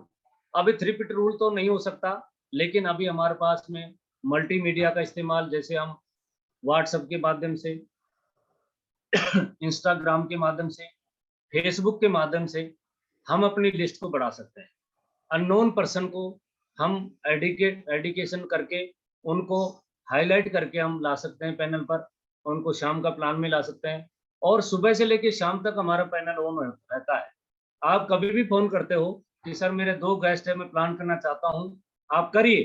अभी 3 फीट रूल तो नहीं हो सकता, लेकिन अभी हमारे पास में मल्टीमीडिया का इस्तेमाल, जैसे हम व्हाट्सएप के माध्यम से, इंस्टाग्राम के माध्यम से, फेसबुक के माध्यम से हम अपनी लिस्ट को बढ़ा सकते हैं। अननोन पर्सन को हम एडिकेशन करके उनको हाईलाइट करके हम ला सकते हैं पैनल पर, उनको शाम का प्लान में ला सकते हैं, और सुबह से लेकर शाम तक हमारा पैनल ऑन रहता है। आप कभी भी फोन करते हो कि सर मेरे 2 गेस्ट है, मैं प्लान करना चाहता हूँ, आप करिए,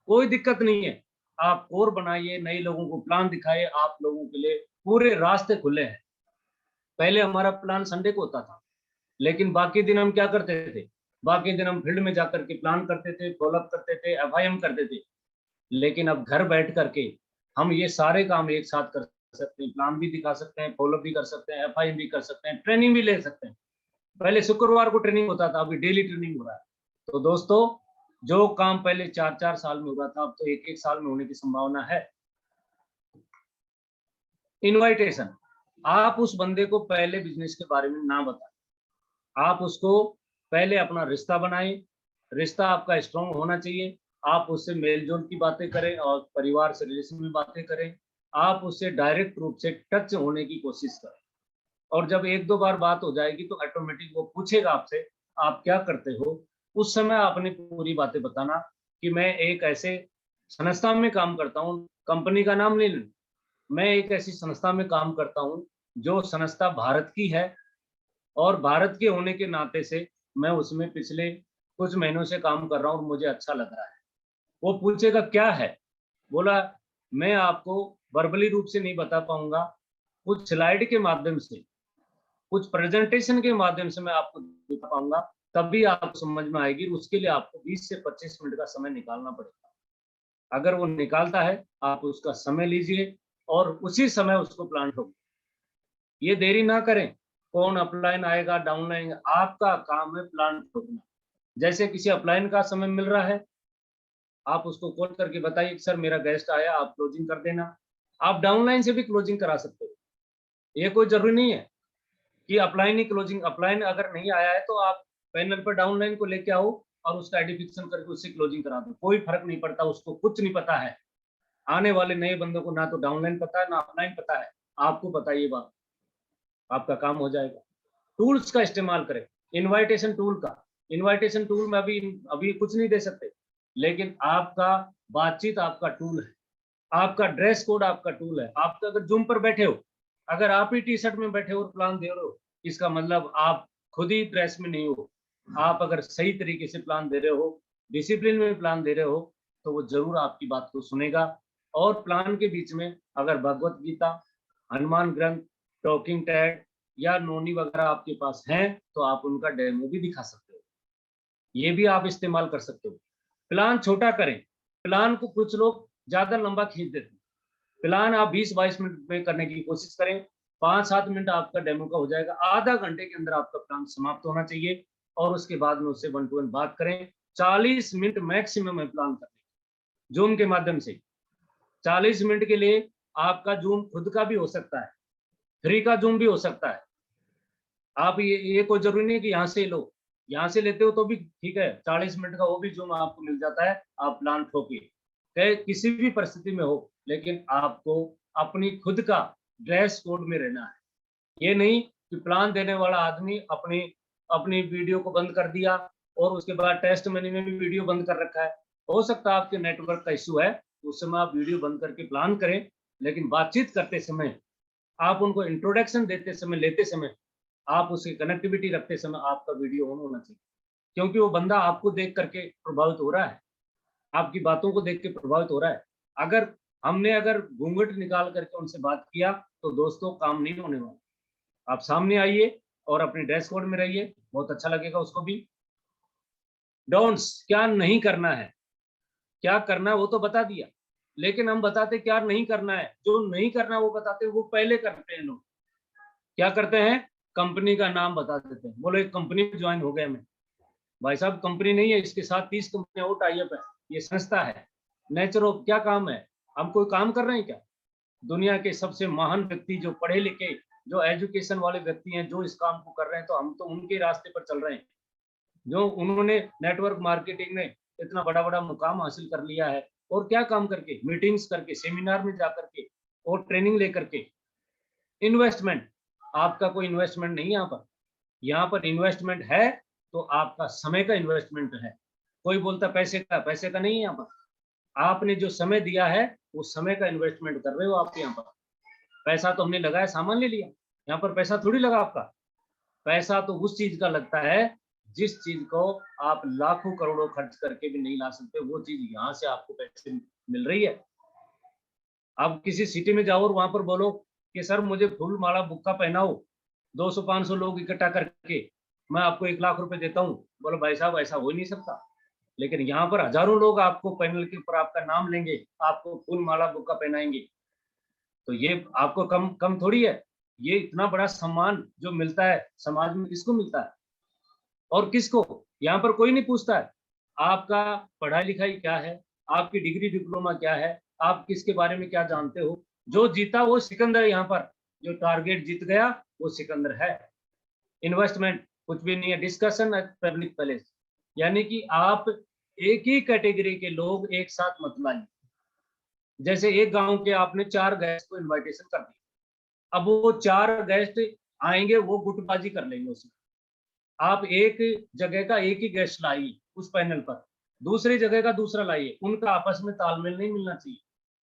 कोई दिक्कत नहीं है। आप और बनाइए, नए लोगों को प्लान दिखाइए, आप लोगों के लिए पूरे रास्ते खुले हैं। पहले हमारा प्लान संडे को होता था, लेकिन बाकी दिन हम क्या करते थे? बाकी दिन हम फील्ड में जाकर के प्लान करते थे, फॉलोअप करते थे, एफआईएम करते थे। लेकिन अब घर बैठ करके हम ये सारे काम एक साथ कर सकते हैं, प्लान भी दिखा सकते हैं, फॉलोअप भी कर सकते हैं, एफआईएम भी कर सकते हैं, ट्रेनिंग भी ले सकते हैं। पहले शुक्रवार को ट्रेनिंग होता था, अभी डेली ट्रेनिंग हो रहा है। तो दोस्तों जो काम पहले 4-4 साल में हो रहा था, अब तो 1-1 साल में होने की संभावना है। इनवाइटेशन, आप उस बंदे को पहले बिजनेस के बारे में ना बताएं, आप उसको पहले अपना रिश्ता बनाएं। रिश्ता आपका स्ट्रॉन्ग होना चाहिए। आप उससे मेल जोल की बातें करें और परिवार से रिलेशन में बातें करें। आप उससे डायरेक्ट रूप से टच होने की कोशिश करें, और जब 1-2 बार बात हो जाएगी तो ऑटोमेटिक वो पूछेगा आपसे आप क्या करते हो। उस समय आपने पूरी बातें बताना कि मैं एक ऐसे संस्था में काम करता हूँ, कंपनी का नाम नहीं लेना, मैं एक ऐसी संस्था में काम करता हूँ जो संस्था भारत की है, और भारत के होने के नाते से मैं उसमें पिछले कुछ महीनों से काम कर रहा हूँ और मुझे अच्छा लग रहा है। वो पूछेगा क्या है, बोला मैं आपको वर्बली रूप से नहीं बता पाऊंगा, कुछ स्लाइड के माध्यम से, कुछ प्रेजेंटेशन के माध्यम से मैं आपको दिखा पाऊंगा, तभी आपको समझ में आएगी। उसके लिए आपको 20 से 25 मिनट का समय निकालना पड़ेगा। अगर वो निकालता है, आप उसका समय लीजिए और उसी समय उसको प्लान ठोकिए। ये देरी ना करें, कौन अपलाइन आएगा डाउनलाइन, आपका काम है प्लान ठोकना। जैसे किसी अपलाइन का समय मिल रहा है, आप उसको कॉल करके बताइए कि सर मेरा गेस्ट आया, आप क्लोजिंग कर देना। आप डाउनलाइन से भी क्लोजिंग करा सकते हो, ये कोई जरूरी नहीं है कि अपलाइन ही क्लोजिंग। अपलाइन अगर नहीं आया है तो आप पैनल पर डाउनलाइन को लेके आओ और उसका आइडेंटिफिकेशन करके उससे क्लोजिंग करा दो, कोई फर्क नहीं पड़ता, उसको कुछ नहीं पता है। आने वाले नए बंदों को ना तो डाउनलाइन पता है ना अपलाइन पता है, आपको पता ये बात, आपका काम हो जाएगा। टूल्स का इस्तेमाल करें, इनवाइटेशन टूल का। इनवाइटेशन टूल में अभी अभी कुछ नहीं दे सकते, लेकिन आपका बातचीत आपका टूल है, आपका ड्रेस कोड आपका टूल है। आप तो अगर जूम पर बैठे हो, अगर आप ही टी शर्ट में बैठे हो और प्लान दे रहे हो, इसका मतलब आप खुद ही ड्रेस में नहीं हो। आप अगर सही तरीके से प्लान दे रहे हो, डिसिप्लिन में प्लान दे रहे हो, तो वो जरूर आपकी बात को सुनेगा और प्लान के बीच में अगर भगवत गीता, हनुमान ग्रंथ, टॉकिंग टैड या नोनी वगैरह आपके पास हैं तो आप उनका डेमो भी दिखा सकते हो, ये भी आप इस्तेमाल कर सकते हो। प्लान छोटा करें, प्लान को कुछ लोग ज्यादा लंबा खींच देते हैं। प्लान आप 20-22 मिनट में करने की कोशिश करें, 5-7 मिनट आपका डेमो का हो जाएगा, आधा घंटे के अंदर आपका प्लान समाप्त होना चाहिए और उसके बाद में उससे 1 to 1 बात करें। 40 मिनट मैक्सिमम है प्लान करने, जूम के माध्यम से 40 मिनट के लिए आपका जूम खुद का भी हो सकता है, फ्री का जूम भी हो सकता है। आप ये कोई जरूरी नहीं कि यहाँ से लो, यहाँ से लेते हो तो भी ठीक है, 40 मिनट का वो भी जूम आपको मिल जाता है। आप प्लान ठोकिए, चाहे किसी भी परिस्थिति में हो, लेकिन आपको अपनी खुद का ड्रेस कोड में रहना है। ये नहीं कि प्लान देने वाला आदमी अपनी अपनी वीडियो को बंद कर दिया और उसके बाद टेस्ट मेन्यू में भी वीडियो बंद कर रखा है। हो सकता है आपके नेटवर्क का इश्यू है, उस समय आप वीडियो बंद करके प्लान करें, लेकिन बातचीत करते समय, आप उनको इंट्रोडक्शन देते समय, लेते समय, आप उसकी कनेक्टिविटी रखते समय आपका वीडियो ऑन होना चाहिए, क्योंकि वो बंदा आपको देख करके प्रभावित हो रहा है, आपकी बातों को देख के प्रभावित हो रहा है। अगर घूंघट निकाल करके उनसे बात किया तो दोस्तों काम नहीं होने वाला। आप सामने आइए और अपने ड्रेस कोड में रहिए, बहुत अच्छा लगेगा उसको भी। डोंट्स, क्या नहीं करना है, क्या करना है वो तो बता दिया, लेकिन हम बताते क्या नहीं करना है। जो नहीं करना वो बताते वो पहले करते हैं लोग। क्या करते हैं, कंपनी का नाम बता देते हैं, बोलो एक कंपनी में ज्वाइन हो गया मैं। भाई साहब कंपनी नहीं है, इसके साथ 30 कंपनियां और टाई अप है, ये संस्था है। नेचर ऑफ क्या काम है, हम कोई काम कर रहे हैं क्या? दुनिया के सबसे महान व्यक्ति, जो पढ़े लिखे, जो एजुकेशन वाले व्यक्ति हैं, जो इस काम को कर रहे हैं, तो हम तो उनके रास्ते पर चल रहे हैं। जो उन्होंने नेटवर्क मार्केटिंग में इतना बड़ा बड़ा मुकाम हासिल कर लिया है, और क्या काम करके, मीटिंग्स करके, सेमिनार में जाकर के और ट्रेनिंग लेकर के। इन्वेस्टमेंट, आपका कोई इन्वेस्टमेंट नहीं यहाँ पर इन्वेस्टमेंट है तो आपका समय का इन्वेस्टमेंट है। कोई बोलता पैसे का नहीं है। यहाँ पर आपने जो समय दिया है वो समय का इन्वेस्टमेंट कर रहे हो आप। यहाँ पर पैसा तो हमने लगाया, सामान ले लिया, यहाँ पर पैसा थोड़ी लगा आपका। पैसा तो उस चीज का लगता है जिस चीज को आप लाखों करोड़ों खर्च करके भी नहीं ला सकते, वो चीज यहाँ से आपको पैसे मिल रही है। आप किसी सिटी में जाओ और वहां पर बोलो कि सर मुझे फूल माला बुक्का पहनाओ, 200-500 लोग इकट्ठा करके मैं आपको 1 लाख रुपए देता हूँ, बोलो भाई साहब ऐसा हो ही नहीं सकता। लेकिन यहाँ पर हजारों लोग आपको पैनल के ऊपर आपका नाम लेंगे, आपको फूल माला बुक्का पहनाएंगे, तो ये आपको कम कम थोड़ी है। ये इतना बड़ा सम्मान जो मिलता है समाज में, किसको मिलता है और किसको? यहाँ पर कोई नहीं पूछता है आपका पढ़ाई लिखाई क्या है, आपकी डिग्री डिप्लोमा क्या है, आप किसके बारे में क्या जानते हो। जो जीता वो सिकंदर, यहाँ पर जो टारगेट जीत गया वो सिकंदर है। इन्वेस्टमेंट कुछ भी नहीं है। डिस्कशन एट पब्लिक प्लेस, यानी कि आप एक ही कैटेगरी के लोग एक साथ मत लाइए। जैसे एक गांव के आपने 4 गेस्ट को इनविटेशन कर दिया, अब वो 4 गेस्ट आएंगे, वो गुटबाजी कर लेंगे उसमें। आप एक जगह का एक ही गेस्ट लाइए उस पैनल पर, दूसरी जगह का दूसरा लाइए, उनका आपस में तालमेल नहीं मिलना चाहिए।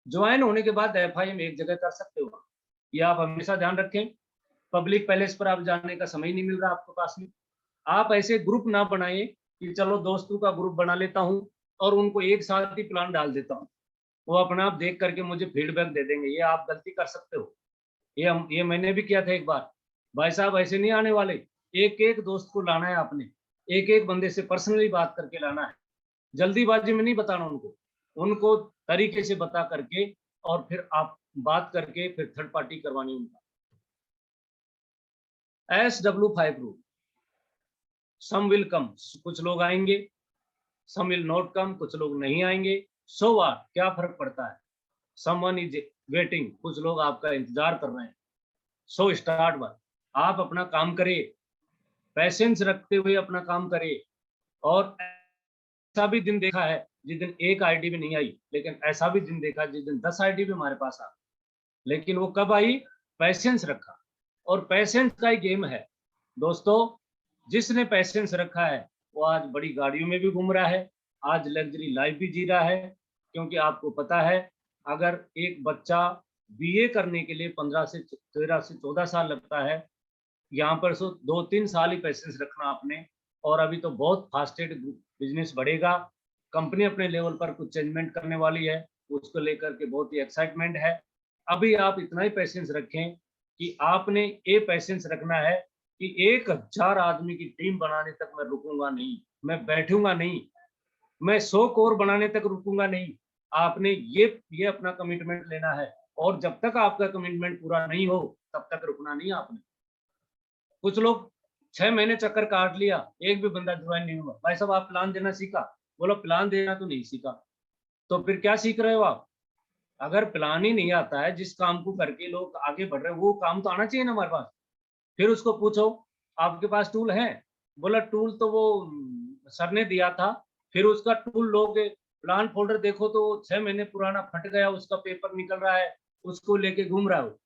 ज्वाइन होने के बाद एफआईएम एक जगह कर सकते हो, ये आप हमेशा ध्यान रखें। पब्लिक पैलेस पर आप जाने का समय नहीं मिल रहा आपके पास में, आप ऐसे ग्रुप ना बनाइए कि चलो दोस्तों का ग्रुप बना लेता हूँ और उनको एक साथ ही प्लान डाल देता हूँ, वो अपना आप देख करके मुझे फीडबैक दे देंगे। ये आप गलती कर सकते हो, ये मैंने भी किया था एक बार। भाई साहब ऐसे नहीं आने वाले, एक एक दोस्त को लाना है आपने, एक एक बंदे से पर्सनली बात करके लाना है। जल्दीबाजी में नहीं बताना उनको, उनको तरीके से बता करके और फिर आप बात करके फिर थर्ड पार्टी करवानी उनका। SW5 rule, some will come, कुछ लोग आएंगे, सम विल नॉट कम, कुछ लोग नहीं आएंगे। सो व्हाट, क्या फर्क पड़ता है। समवन इज वेटिंग, कुछ लोग आपका इंतजार कर रहे हैं। सो स्टार्ट वर्क, आप अपना काम करिए, पैशेंस रखते हुए अपना काम करिए। और ऐसा भी दिन देखा है जिस दिन एक आईडी भी नहीं आई, लेकिन ऐसा भी दिन देखा जिस दिन 10 आईडी भी हमारे पास आ, लेकिन वो कब आई, पैशेंस रखा। और पैशेंस का ही गेम है दोस्तों। जिसने पैशेंस रखा है वो आज बड़ी गाड़ियों में भी घूम रहा है, आज लग्जरी लाइफ भी जी रहा है। क्योंकि आपको पता है अगर एक बच्चा बीए करने के लिए 15 से 13 से 14 साल लगता है, यहाँ पर 2-3 साल ही पैसेंस रखना आपने। और अभी तो बहुत फास्टेड बिजनेस बढ़ेगा, कंपनी अपने लेवल पर कुछ चेंजमेंट करने वाली है, उसको लेकर के बहुत ही एक्साइटमेंट है। अभी आप इतना ही पेशेंस रखें कि आपने ये पेशेंस रखना है कि 1000 आदमी की टीम बनाने तक मैं रुकूंगा नहीं, मैं बैठूंगा नहीं, मैं 100 कोर बनाने तक रुकूंगा नहीं। आपने ये अपना कमिटमेंट लेना है और जब तक आपका कमिटमेंट पूरा नहीं हो तब तक रुकना नहीं आपने। कुछ लोग 6 महीने चक्कर काट लिया, एक भी बंदा ज्वाइन नहीं हुआ। भाई साहब आप प्लान देना सीखा? बोलो प्लान देना तो नहीं सीखा, तो फिर क्या सीख रहे हो आप? अगर प्लान ही नहीं आता है, जिस काम को करके लोग आगे बढ़ रहे हैं वो काम तो आना चाहिए ना हमारे पास। फिर उसको पूछो आपके पास टूल है? बोला टूल तो वो सर ने दिया था। फिर उसका टूल लोगे, प्लान फोल्डर देखो तो 6 महीने पुराना फट गया, उसका पेपर निकल रहा है, उसको लेके घूम रहा हो।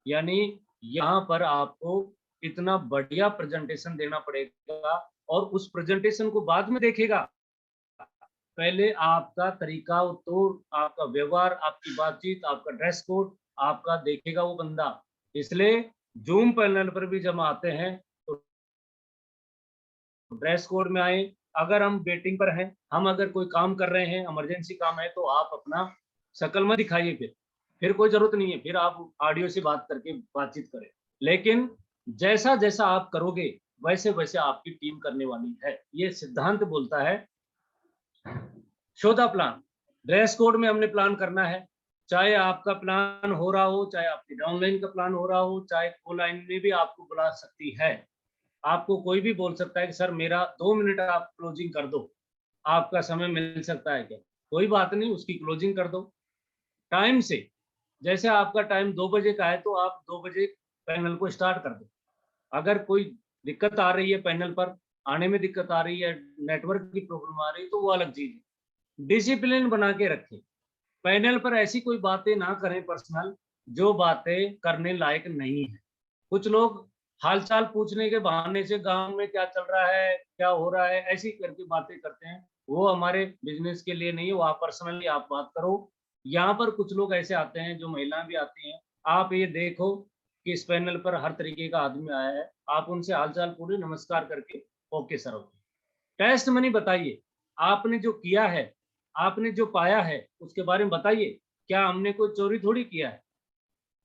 यानी यहाँ पर आपको इतना बढ़िया प्रेजेंटेशन देना पड़ेगा और उस प्रेजेंटेशन को बाद में देखेगा। पहले आपका तरीका तो आपका व्यवहार, आपकी बातचीत, आपका ड्रेस कोड आपका देखेगा वो बंदा। इसलिए जूम पैनल पर भी जब आते हैं तो ड्रेस कोड में आए। अगर हम वेटिंग पर हैं, हम अगर कोई काम कर रहे हैं, इमरजेंसी काम है, तो आप अपना शक्ल मत दिखाइए। फिर कोई जरूरत नहीं है, फिर आप ऑडियो से बात करके बातचीत करें। लेकिन जैसा जैसा आप करोगे वैसे वैसे आपकी टीम करने वाली है। ये सिद्धांत बोलता है show the plan. Dress code में हमने प्लान करना है, चाहे आपका प्लान हो रहा हो, चाहे आपकी डाउनलाइन का प्लान हो रहा हो, चाहे ऑनलाइन में भी आपको बुला सकती है। आपको कोई भी बोल सकता है कि सर मेरा 2 मिनट आप क्लोजिंग कर दो, आपका समय मिल सकता है क्या? कोई बात नहीं, उसकी क्लोजिंग कर दो टाइम से। जैसे आपका टाइम 2 बजे का है तो आप 2 बजे पैनल को स्टार्ट कर दो। अगर कोई दिक्कत आ रही है, पैनल पर आने में दिक्कत आ रही है, नेटवर्क की प्रॉब्लम आ रही है, तो वो अलग चीज है। डिसिप्लिन बना के रखें। पैनल पर ऐसी कोई बातें ना करें पर्सनल, जो बातें करने लायक नहीं है। कुछ लोग हालचाल पूछने के बहाने से गांव में क्या चल रहा है, क्या हो रहा है, ऐसी करके बातें करते हैं। वो हमारे बिजनेस के लिए नहीं है, वो आप पर्सनली आप बात करो। यहाँ पर कुछ लोग ऐसे आते हैं, जो महिलाएं भी आती हैं। आप ये देखो कि इस पैनल पर हर तरीके का आदमी आया है, आप उनसे हालचाल पूरे नमस्कार करके okay sir okay. Test money बताइए, आपने जो किया है, आपने जो पाया है उसके बारे में बताइए। क्या हमने कोई चोरी थोड़ी किया है?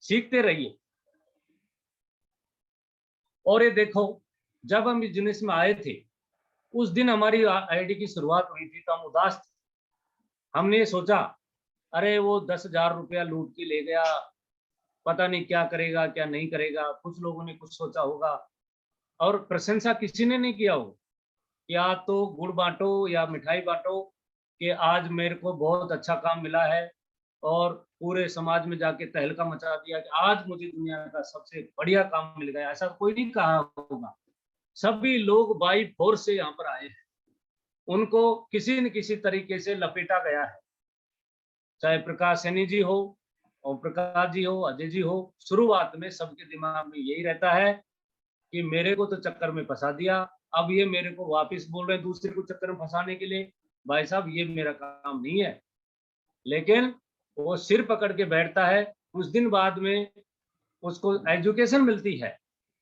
सीखते रहिए। और ये देखो, जब हम बिजनेस में आए थे उस दिन हमारी आईडी की शुरुआत हुई थी तो हम उदास थे। हमने ये सोचा अरे वो 10,000 रुपया लूट के ले गया, पता नहीं क्या करेगा क्या नहीं करेगा। कुछ लोगों ने कुछ सोचा होगा और प्रशंसा किसी ने नहीं किया हो या तो गुड़ बांटो या मिठाई बांटो कि आज मेरे को बहुत अच्छा काम मिला है और पूरे समाज में जाके तहलका मचा दिया कि आज मुझे दुनिया का सबसे बढ़िया काम मिल गया। ऐसा कोई नहीं कहा होगा। सभी लोग बाई फोर्स से यहाँ पर आए हैं, उनको किसी न किसी तरीके से लपेटा गया है। चाहे प्रकाश सैनी जी हो, ओम प्रकाश जी हो, अजय जी हो, शुरुआत में सबके दिमाग में यही रहता है कि मेरे को तो चक्कर में फंसा दिया, अब ये मेरे को वापस बोल रहे हैं दूसरे को चक्कर में फंसाने के लिए। भाई साहब ये मेरा काम नहीं है। लेकिन वो सिर पकड़ के बैठता है। कुछ दिन बाद में उसको एजुकेशन मिलती है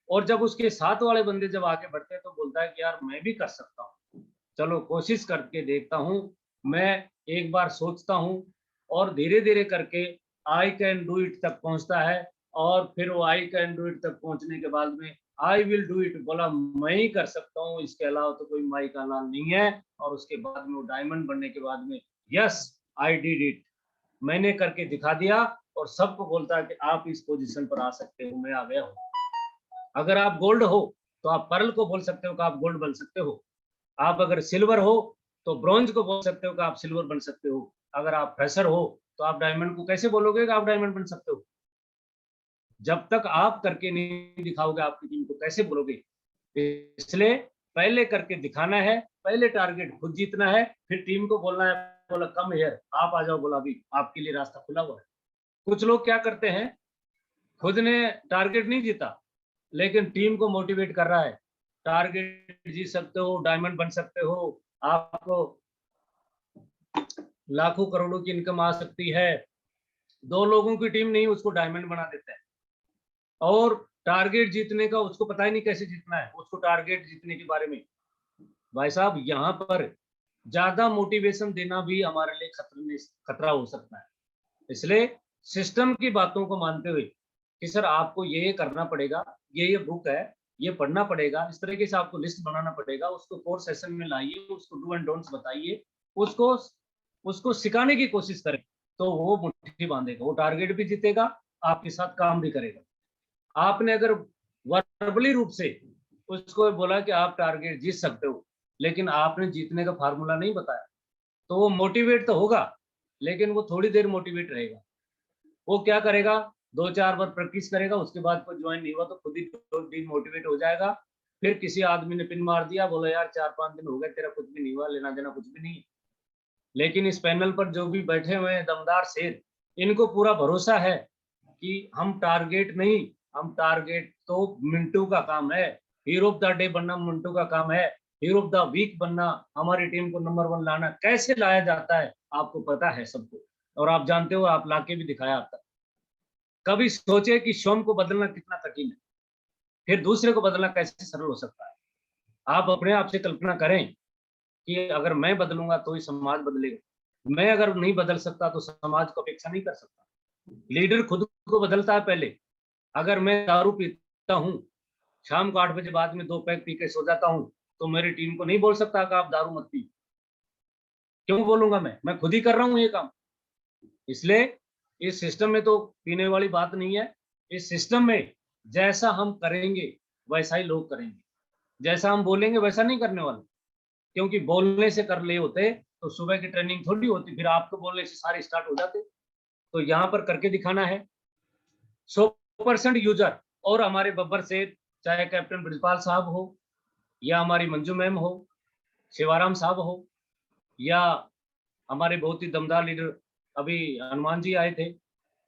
और जब उसके साथ वाले बंदे जब आगे बढ़ते हैं तो बोलता है कि यार मैं भी कर सकता हूँ, चलो कोशिश करके देखता हूँ। मैं एक बार सोचता हूँ और धीरे धीरे करके आई कैन डू इट तक पहुंचता है। और फिर वो आई कैन डू इट तक पहुंचने के बाद में आई विल डू इट बोला, मैं ही कर सकता हूँ, इसके अलावा तो कोई माई का लाल नहीं है। और उसके बाद में वो डायमंड बनने के बाद में यस आई डिड इट, मैंने करके दिखा दिया। और सबको बोलता है कि आप इस पोजीशन पर आ सकते हो, मैं आ गया हूँ। अगर आप गोल्ड हो तो आप पर्ल को बोल सकते हो कि आप गोल्ड बन सकते हो। आप अगर सिल्वर हो तो ब्रॉन्ज को बोल सकते हो कि आप सिल्वर बन सकते हो। अगर आप फ्रेशर हो तो आप डायमंड को कैसे बोलोगे कि आप डायमंड बन सकते हो? जब तक आप करके नहीं दिखाओगे आपकी टीम को कैसे बोलोगे? इसलिए पहले करके दिखाना है, पहले टारगेट खुद जीतना है, फिर टीम को बोलना है बोला कम हियर, आप आ जाओ, बोला अभी आपके लिए रास्ता खुला हुआ है। कुछ लोग क्या करते हैं, खुद ने टारगेट नहीं जीता लेकिन टीम को मोटिवेट कर रहा है, टारगेट जीत सकते हो, डायमंड बन सकते हो, आपको लाखों करोड़ों की इनकम आ सकती है। 2 लोगों की टीम नहीं उसको डायमंड बना देते हैं। और टारगेट जीतने का उसको पता ही नहीं कैसे जीतना है, उसको टारगेट जीतने के बारे में। भाई साहब यहाँ पर ज्यादा मोटिवेशन देना भी हमारे लिए खतरा हो सकता है। इसलिए सिस्टम की बातों को मानते हुए कि सर आपको ये करना पड़ेगा, ये बुक है, ये पढ़ना पड़ेगा, इस तरीके से आपको लिस्ट बनाना पड़ेगा, उसको 4 सेशन में लाइए, उसको डू एंड डोंट्स बताइए, उसको उसको सिखाने की कोशिश करें, तो वो मुट्ठी बांधेगा, वो टारगेट भी जीतेगा, आपके साथ काम भी करेगा। आपने अगर वर्बली रूप से उसको बोला कि आप टारगेट जीत सकते हो, लेकिन आपने जीतने का फार्मूला नहीं बताया, तो वो मोटिवेट तो होगा, लेकिन वो थोड़ी देर मोटिवेट रहेगा। वो क्या करेगा, 2-4 बार प्रैक्टिस करेगा, उसके बाद कोई ज्वाइन नहीं हुआ तो खुद ही डिमोटिवेट हो जाएगा। फिर किसी आदमी ने पिन मार दिया, बोला यार 4-5 दिन हो गए तेरा कुछ भी नहीं हुआ, लेना देना कुछ भी नहीं है। लेकिन इस पैनल पर जो भी बैठे हुए हैं दमदार शेर, इनको पूरा भरोसा है कि हम टारगेट नहीं, हम टारगेट तो मिंटू का काम है, हीरो ऑफ द डे बनना मिंटू का काम है, हीरो ऑफ द वीक बनना, हमारी टीम को नंबर 1 लाना। कैसे लाया जाता है आपको पता है सबको, और आप जानते हो, आप लाके भी दिखाया आप तक। कभी सोचे कि स्वयं को बदलना कितना कठिन है, फिर दूसरे को बदलना कैसे सरल हो सकता है। आप अपने आप से कल्पना करें कि अगर मैं बदलूंगा तो ही समाज बदलेगा, मैं अगर नहीं बदल सकता तो समाज को अपेक्षा नहीं कर सकता। लीडर खुद को बदलता है पहले। अगर मैं दारू पीता हूँ, शाम को 8 बजे बाद में 2 पैक पी के सो जाता हूँ, तो मेरी टीम को नहीं बोल सकता कि आप दारू मत पी। क्यों बोलूंगा? मैं खुद ही कर रहा हूँ ये काम। इसलिए इस सिस्टम में तो पीने वाली बात नहीं है। इस सिस्टम में जैसा हम करेंगे वैसा ही लोग करेंगे, जैसा हम बोलेंगे वैसा नहीं करने वाले। क्योंकि बोलने से कर ले होते तो सुबह की ट्रेनिंग थोड़ी होती, फिर आपको बोलने से सारे स्टार्ट हो जाते। तो यहाँ पर करके दिखाना है। 100% यूजर और हमारे बब्बर सेठ, चाहे कैप्टन ब्रिजपाल साहब हो, या हमारी मंजू मैम हो, शिवाराम साहब हो, या हमारे बहुत ही दमदार लीडर अभी हनुमान जी आए थे,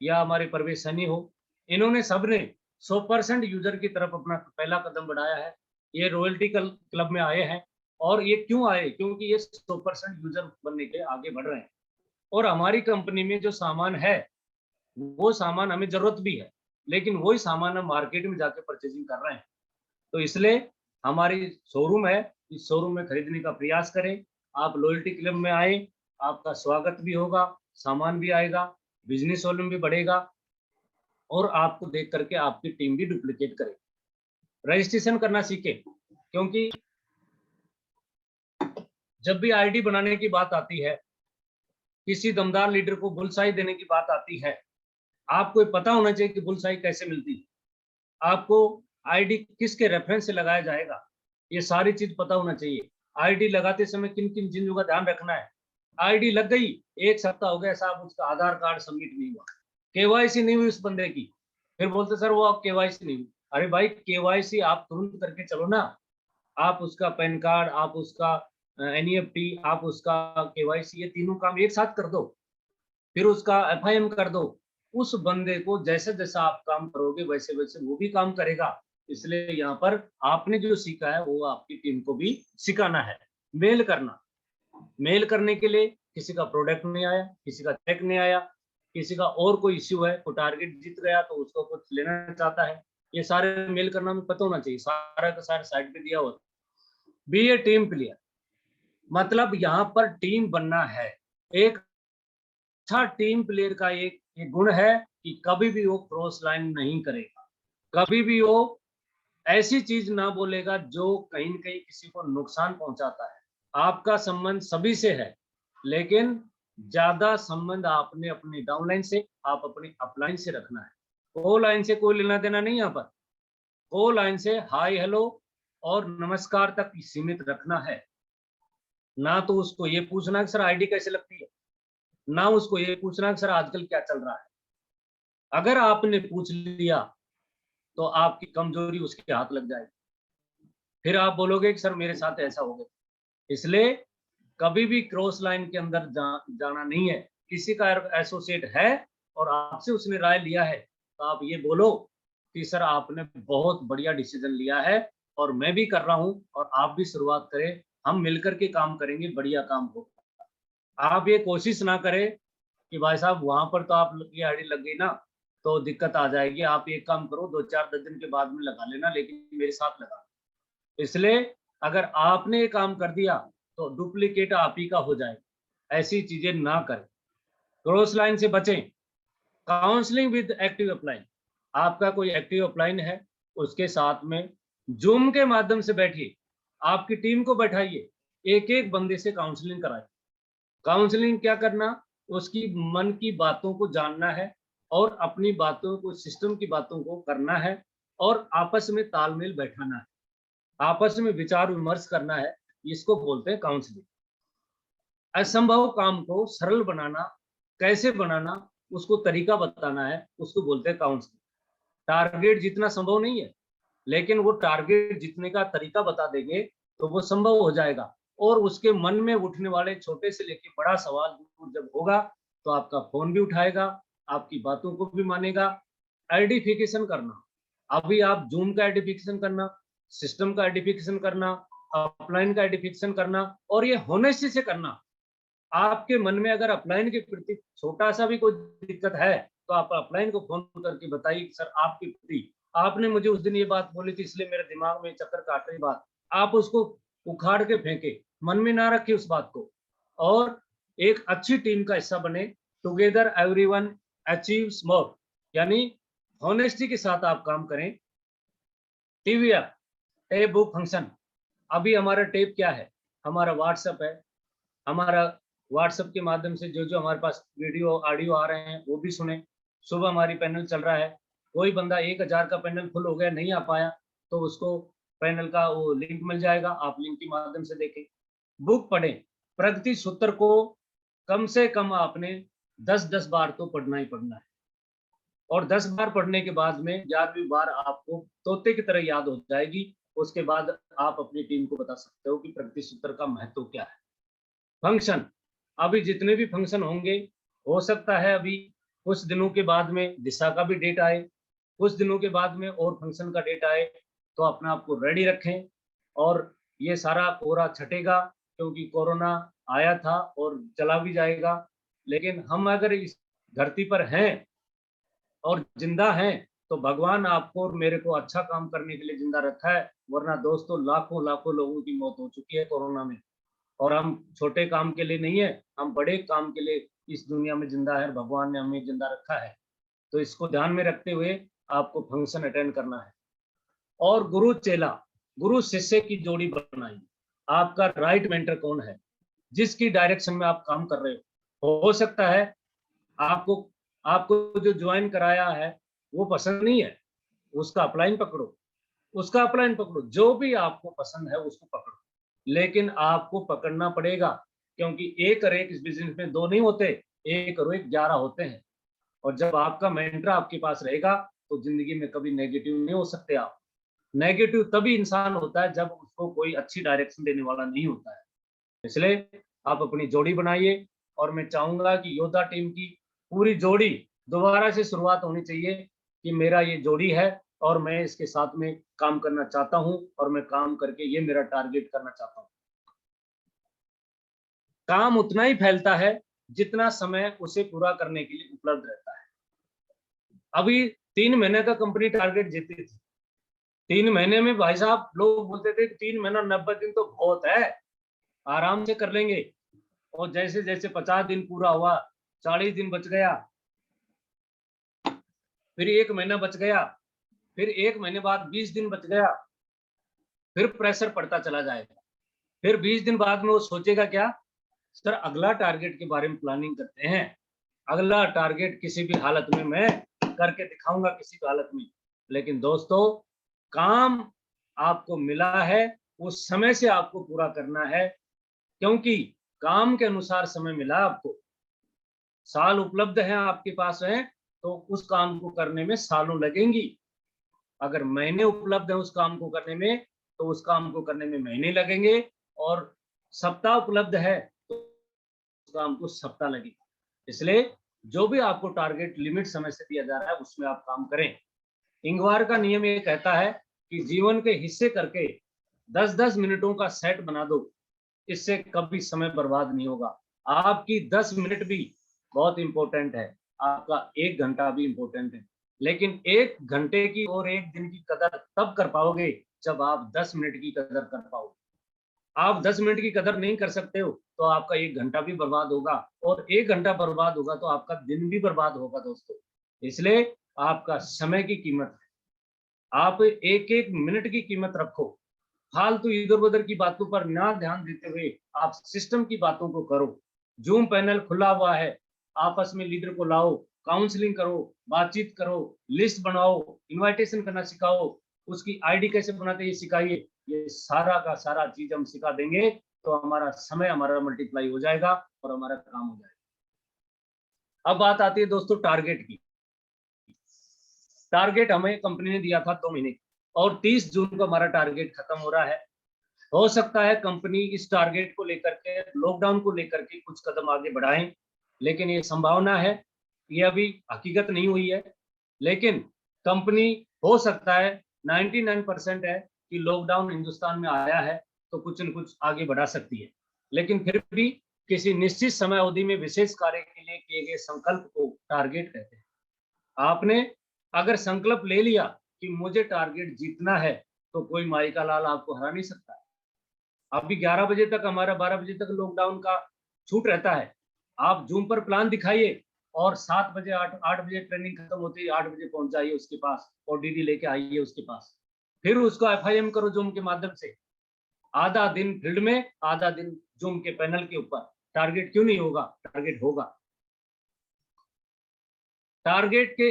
या हमारे परवेश सैनी हो, इन्होंने सबने 100% यूजर की तरफ अपना पहला कदम बढ़ाया है। ये रॉयल्टी क्लब में आए हैं। और ये क्यों आए? क्योंकि ये 100% यूजर बनने के आगे बढ़ रहे हैं। और हमारी कंपनी में जो सामान है, वो सामान हमें जरूरत भी है, लेकिन वही सामान हम मार्केट में जाके परचेजिंग कर रहे हैं। तो इसलिए हमारी शोरूम है, इस शोरूम में खरीदने का प्रयास करें। आप लॉयल्टी क्लब में आए, आपका स्वागत भी होगा, सामान भी आएगा, बिजनेस वॉल्यूम भी बढ़ेगा, और आपको देख करके आपकी टीम भी डुप्लीकेट करे। रजिस्ट्रेशन करना सीखे, क्योंकि जब भी आईडी बनाने की बात आती है, किसी दमदार लीडर को बुलसाई देने की बात आती है, आपको पता होना चाहिए कि बुलसाई कैसे मिलती है, आपको आईडी किसके रेफरेंस से लगाया जाएगा, ये सारी चीज पता होना चाहिए। आईडी लगाते समय किन किन चीजों का ध्यान रखना है। आईडी लग गई, 1 सप्ताह हो गया साहब, उसका आधार कार्ड सबमिट नहीं हुआ, केवाईसी नहीं हुई उस बंदे की, फिर बोलते सर वो आप केवाईसी नहीं हुई। अरे भाई, केवाईसी आप तुरंत करके चलो ना। आप उसका पैन कार्ड, आप उसका एनईएफटी, आप उसका केवाईसी, ये तीनों काम एक साथ कर दो, फिर उसका एफआईएम कर दो। उस बंदे को जैसे जैसा आप काम करोगे वैसे वैसे वो भी काम करेगा। इसलिए यहाँ पर आपने जो सीखा है वो आपकी टीम को भी सिखाना है। मेल करना, मेल करने के लिए किसी का प्रोडक्ट नहीं आया, किसी का चेक नहीं आया, किसी का और कोई इश्यू है, कोई टारगेट जीत गया तो उसको कुछ लेना चाहता है, ये सारे मेल करना में पता होना चाहिए, सारा का सारा साइड पे दिया हुआ। बी ए टीम प्लेयर, मतलब यहाँ पर टीम बनना है। एक अच्छा टीम प्लेयर का एक गुण है कि कभी भी वो क्रॉस लाइन नहीं करेगा, कभी भी वो ऐसी चीज ना बोलेगा जो कहीं न कहीं किसी को नुकसान पहुंचाता है। आपका संबंध सभी से है, लेकिन ज्यादा संबंध आपने अपनी डाउनलाइन से, आप अपनी अपलाइन से रखना है। ओ लाइन से कोई लेना देना नहीं। यहाँ पर ओ लाइन से हाय हेलो और नमस्कार तक सीमित रखना है। ना तो उसको ये पूछना कि सर आईडी कैसे लगती है, ना उसको ये पूछना कि सर आजकल क्या चल रहा है। अगर आपने पूछ लिया तो आपकी कमजोरी उसके हाथ लग जाएगी, फिर आप बोलोगे कि सर मेरे साथ ऐसा हो गया। इसलिए कभी भी क्रॉस लाइन के अंदर जाना नहीं है। किसी का एसोसिएट है और आपसे उसने राय लिया है, तो आप ये बोलो कि सर आपने बहुत बढ़िया डिसीजन लिया है और मैं भी कर रहा हूं, और आप भी शुरुआत करें, हम मिलकर के काम करेंगे, बढ़िया काम हो। आप ये कोशिश ना करें कि भाई साहब वहां पर तो आप की आईडी लग गई ना तो दिक्कत आ जाएगी, आप एक काम करो 2-4-10 दिन के बाद में लगा लेना, लेकिन मेरे साथ लगा। इसलिए अगर आपने ये काम कर दिया तो डुप्लीकेट आप ही का हो जाएगा। ऐसी चीजें ना करें, क्रॉस लाइन से बचें। काउंसलिंग विद एक्टिव अपलाइन, आपका कोई एक्टिव अपलाइन है, उसके साथ में जूम के माध्यम से बैठिए, आपकी टीम को बैठाइए, एक-एक बंदे से काउंसलिंग कराइए। काउंसलिंग क्या करना, उसकी मन की बातों को जानना है और अपनी बातों को, सिस्टम की बातों को करना है और आपस में तालमेल बैठाना है, आपस में विचार विमर्श करना है, इसको बोलते हैं काउंसलिंग। असंभव काम को सरल बनाना, कैसे बनाना, उसको तरीका बताना है, उसको बोलते हैं काउंसलिंग। टारगेट जितना संभव नहीं है, लेकिन वो टारगेट जीतने का तरीका बता देंगे, तो वो संभव हो जाएगा और उसके मन में उठने वाले छोटे से लेके बड़ा सवाल जब होगा, तो आपका फ़ोन भी उठाएगा, आपकी बातों को भी मानेगा। आइडेंटिफिकेशन करना, अभी आप ज़ूम का आइडेंटिफिकेशन करना, सिस्टम का आइडेंटिफिकेशन करना, अपलाइन का आइडेंटिफिकेशन करना और ये होनेस्टी से करना। आपके मन में अगर अपलाइन के प्रति छोटा-सा भी कोई दिक्कत है, तो आप अपलाइन को फ़ोन करके बताइए कि सर आपके प्रति आपने मुझे उस दिन ये बात बोली थी, इसलिए मेरे दिमाग में चक्कर काट रही बात। आप उसको उखाड़ के फेंके, मन में ना रखिए उस बात को और एक अच्छी टीम का हिस्सा बने। टुगेदर एवरीवन अचीव्स मोर, यानी हॉनेस्टी के साथ आप काम करें। टीवीएफ, टेप बुक फंक्शन, अभी हमारा टेप क्या है? हमारा व्हाट्सएप है। हमारा व्हाट्सएप के माध्यम से जो हमारे पास वीडियो, ऑडियो आ रहे हैं, वो भी सुनें। सुबह हमारी पैनल चल रहा है, कोई बंदा 1000 का पैनल फुल हो गया, नहीं आ पाया, तो उसको पैनल का वो लिंक मिल जाएगा, आप लिंक के माध्यम से देखें। बुक पढ़ें, प्रगति सूत्र को कम से कम आपने 10-10 बार तो पढ़ना ही पढ़ना है और 10 बार पढ़ने के बाद में 11वीं बार आपको तोते की तरह याद हो जाएगी। उसके बाद आप अपनी टीम को बता सकते हो कि प्रगति सूत्र का महत्व क्या है। फंक्शन, अभी जितने भी फंक्शन होंगे, हो सकता है अभी कुछ दिनों के बाद में दिशा का भी डेट आए, कुछ दिनों के बाद में और फंक्शन का डेट आए, तो अपने आप को रेडी रखें और ये सारा कोहरा छटेगा, क्योंकि कोरोना आया था और चला भी जाएगा। लेकिन हम अगर इस धरती पर हैं और जिंदा हैं, तो भगवान आपको और मेरे को अच्छा काम करने के लिए जिंदा रखा है, वरना दोस्तों लाखों-लाखों लोगों की मौत हो चुकी है कोरोना में। और हम छोटे काम के लिए नहीं है, हम बड़े काम के लिए इस दुनिया में जिंदा है, भगवान ने हमें जिंदा रखा है। तो इसको ध्यान में रखते हुए आपको फंक्शन अटेंड करना है। और गुरु चेला, गुरु शिष्य की जोड़ी बनाइए। आपका राइट मेंटर कौन है, जिसकी डायरेक्शन में आप काम कर रहे हो सकता है आपको आपको जो ज्वाइन कराया है वो पसंद नहीं है, उसका अपलाइन पकड़ो, उसका अपलाइन पकड़ो, जो भी आपको पसंद है उसको पकड़ो। लेकिन आपको पकड़ना पड़ेगा, क्योंकि एक और एक इस बिज़नेस में 2 नहीं होते, एक और एक 11 होते हैं। और जब आपका मेंटर आपके पास रहेगा, तो ज़िंदगी में कभी नेगेटिव नहीं हो सकते आप। नेगेटिव तभी इंसान होता है जब उसको कोई अच्छी डायरेक्शन देने वाला नहीं होता है। इसलिए आप अपनी जोड़ी बनाइए और मैं चाहूँगा कि योद्धा टीम की पूरी जोड़ी दोबारा से शुरुआत होनी चाहिए कि मेरा ये जोड़ी है और मैं इसके साथ में काम करना चाहता हूँ और मैं काम करके ये मेरा टारगेट करना चाहता हूँ। काम उतना ही फैलता है जितना समय उसे पूरा करने के लिए उपलब्ध रहता है। अभी 3 महीने का कंपनी टारगेट जीती थी। 3 महीने में भाई साहब लोग बोलते थे कि 3 महीना 90 दिन तो बहुत है, आराम से कर लेंगे। और जैसे-जैसे 50 दिन पूरा हुआ, 40 दिन बच गया, फिर 1 महीना बच गया, फिर 1 महीने बाद 20 दिन बच गया, फिर प्रेशर पड़ता चला जाएगा। फिर 20 दिन बाद में वो सोचेगा क्या? सर अगला टारगेट के बारे में प्लानिंग करते हैं। अगला टारगेट किसी भी हालत में मैं करके दिखाऊँगा किसी भी हालत में। लेकिन दोस्तों, काम आपको मिला है, उस समय से आपको पूरा करना है, क्योंकि काम के अनुसार समय मिला आपको। साल उपलब्ध हैं आपके पास हैं, तो उस काम को करने में सालों लगेंगी। अगर महीने उपलब्ध हैं उस काम को करने में, तो उस काम को करने में महीने लगेंगे और सप्ताह उपलब्ध है, तो उस काम को सप्ताह लगेगा। इसलिए जो भी आपको टारगेट लिमिट समय से दिया जा रहा है, उसमें आप काम करें। इंगवार का नियम ये कहता है कि जीवन के हिस्से करके 10-10 मिनटों का सेट बना दो, इससे कभी समय बर्बाद नहीं होगा। आपकी 10 मिनट भी बहुत इम्पोर्टेंट है, आपका 1 घंटा भी इम्पोर्टेंट है। लेकिन 1 घंटे की और 1 दिन की कदर तब कर पाओगे, जब आप 10 मिनट की कदर कर पाओगे। आप 10 मिनट की कदर नहीं कर सकते हो, तो आपका 1 घंटा भी बर्बाद होगा और 1 घंटा बर्बाद होगा तो आपका दिन भी बर्बाद होगा दोस्तों। इसलिए आपका समय की कीमत है, आप एक एक मिनट की कीमत रखो। फालतू इधर उधर की बातों पर ना ध्यान देते हुए आप सिस्टम की बातों को करो। जूम पैनल खुला हुआ है, आपस में लीडर को लाओ, काउंसलिंग करो, बातचीत करो, लिस्ट बनाओ, इनविटेशन करना सिखाओ, उसकी आईडी कैसे बनाते ये सिखाइए। ये सारा का सारा चीज हम सिखा देंगे तो हमारा समय हमारा मल्टीप्लाई हो जाएगा और हमारा काम हो जाएगा। अब बात आती है दोस्तों टारगेट की। टारगेट हमें कंपनी ने दिया था 2 महीने और 30 जून को हमारा टारगेट खत्म हो रहा है। हो सकता है कंपनी इस टारगेट को लेकर के, लॉकडाउन को लेकर के कुछ कदम आगे बढ़ाएं, लेकिन ये संभावना है, ये अभी हकीकत नहीं हुई है। लेकिन कंपनी हो सकता है 99% है कि लॉकडाउन हिंदुस्तान में आया है तो कुछ न कुछ आगे बढ़ा सकती है। लेकिन फिर भी किसी निश्चित समय अवधि में विशेष कार्य के लिए किए गए संकल्प को टारगेट कहते हैं। आपने अगर संकल्प ले लिया कि मुझे टारगेट जीतना है तो कोई माई का लाल आपको हरा नहीं सकता। अभी 11 बजे तक हमारा 12 बजे तक लॉकडाउन का छूट रहता है। आप जूम पर प्लान दिखाइए और 7 बजे 8 बजे ट्रेनिंग खत्म होती है, 8 बजे पहुंच जाइए उसके पास और डीडी लेके आइए उसके पास। फिर उसको एफआईएम करो जूम के माध्यम से। आधा दिन फील्ड में, आधा दिन जूम के पैनल के ऊपर। टारगेट क्यों नहीं होगा? टारगेट होगा। टारगेट के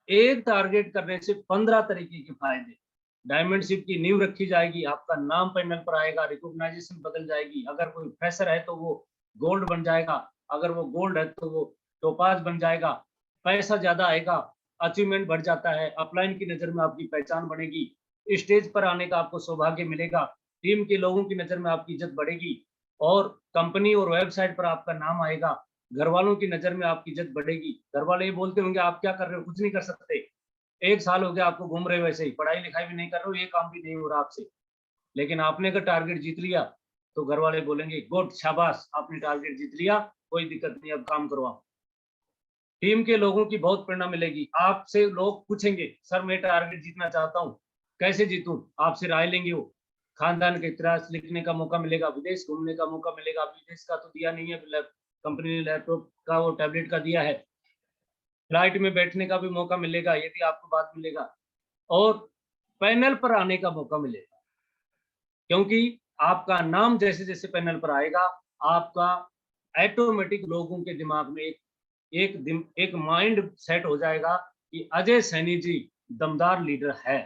एक टारगेट करने से 15 तरीके के फायदे। डायमंडशिप की नींव रखी जाएगी, आपका नाम पैनल पर आएगा, रिकॉग्नाइजेशन बदल जाएगी। अगर कोई फ्रेशर है तो वो गोल्ड बन जाएगा, अगर वो गोल्ड है तो वो टोपाज बन जाएगा। पैसा ज्यादा आएगा, अचीवमेंट बढ़ जाता है, अपलाइन की नजर में आपकी पहचान बढ़ेगी, स्टेज पर आने का आपको सौभाग्य मिलेगा, टीम के लोगों की नजर में आपकी इज्जत बढ़ेगी और कंपनी और वेबसाइट पर आपका नाम आएगा। घर वालों की नजर में आपकी इज्जत बढ़ेगी। घर वाले ये बोलते होंगे आप क्या कर रहे हो? कुछ नहीं कर सकते, 1 साल हो गया आपको घूम रहे हो, वैसे ही पढ़ाई लिखाई भी नहीं कर रहे हो, ये काम भी नहीं हो रहा आपसे। लेकिन आपने अगर टारगेट जीत लिया तो घर वाले बोलेंगे गुड, शाबाश, आपने टारगेट जीत लिया, कोई दिक्कत नहीं, अब काम करो आप। टीम के लोगों की बहुत प्रेरणा मिलेगी। आपसे लोग पूछेंगे सर मैं टारगेट जीतना चाहता हूँ, कैसे जीतूं? आपसे राय लेंगे वो। खानदान के इतिहास लिखने का मौका मिलेगा, विदेश घूमने का मौका मिलेगा। विदेश का तो दिया नहीं है, कंपनी ने लैपटॉप का वो टैबलेट का दिया है। फ्लाइट में बैठने का भी मौका मिलेगा यदि आपको बात मिलेगा, और पैनल पर आने का मौका मिलेगा। क्योंकि आपका नाम जैसे जैसे पैनल पर आएगा, आपका ऑटोमेटिक लोगों के दिमाग में एक माइंड सेट हो जाएगा कि अजय सैनी जी दमदार लीडर है।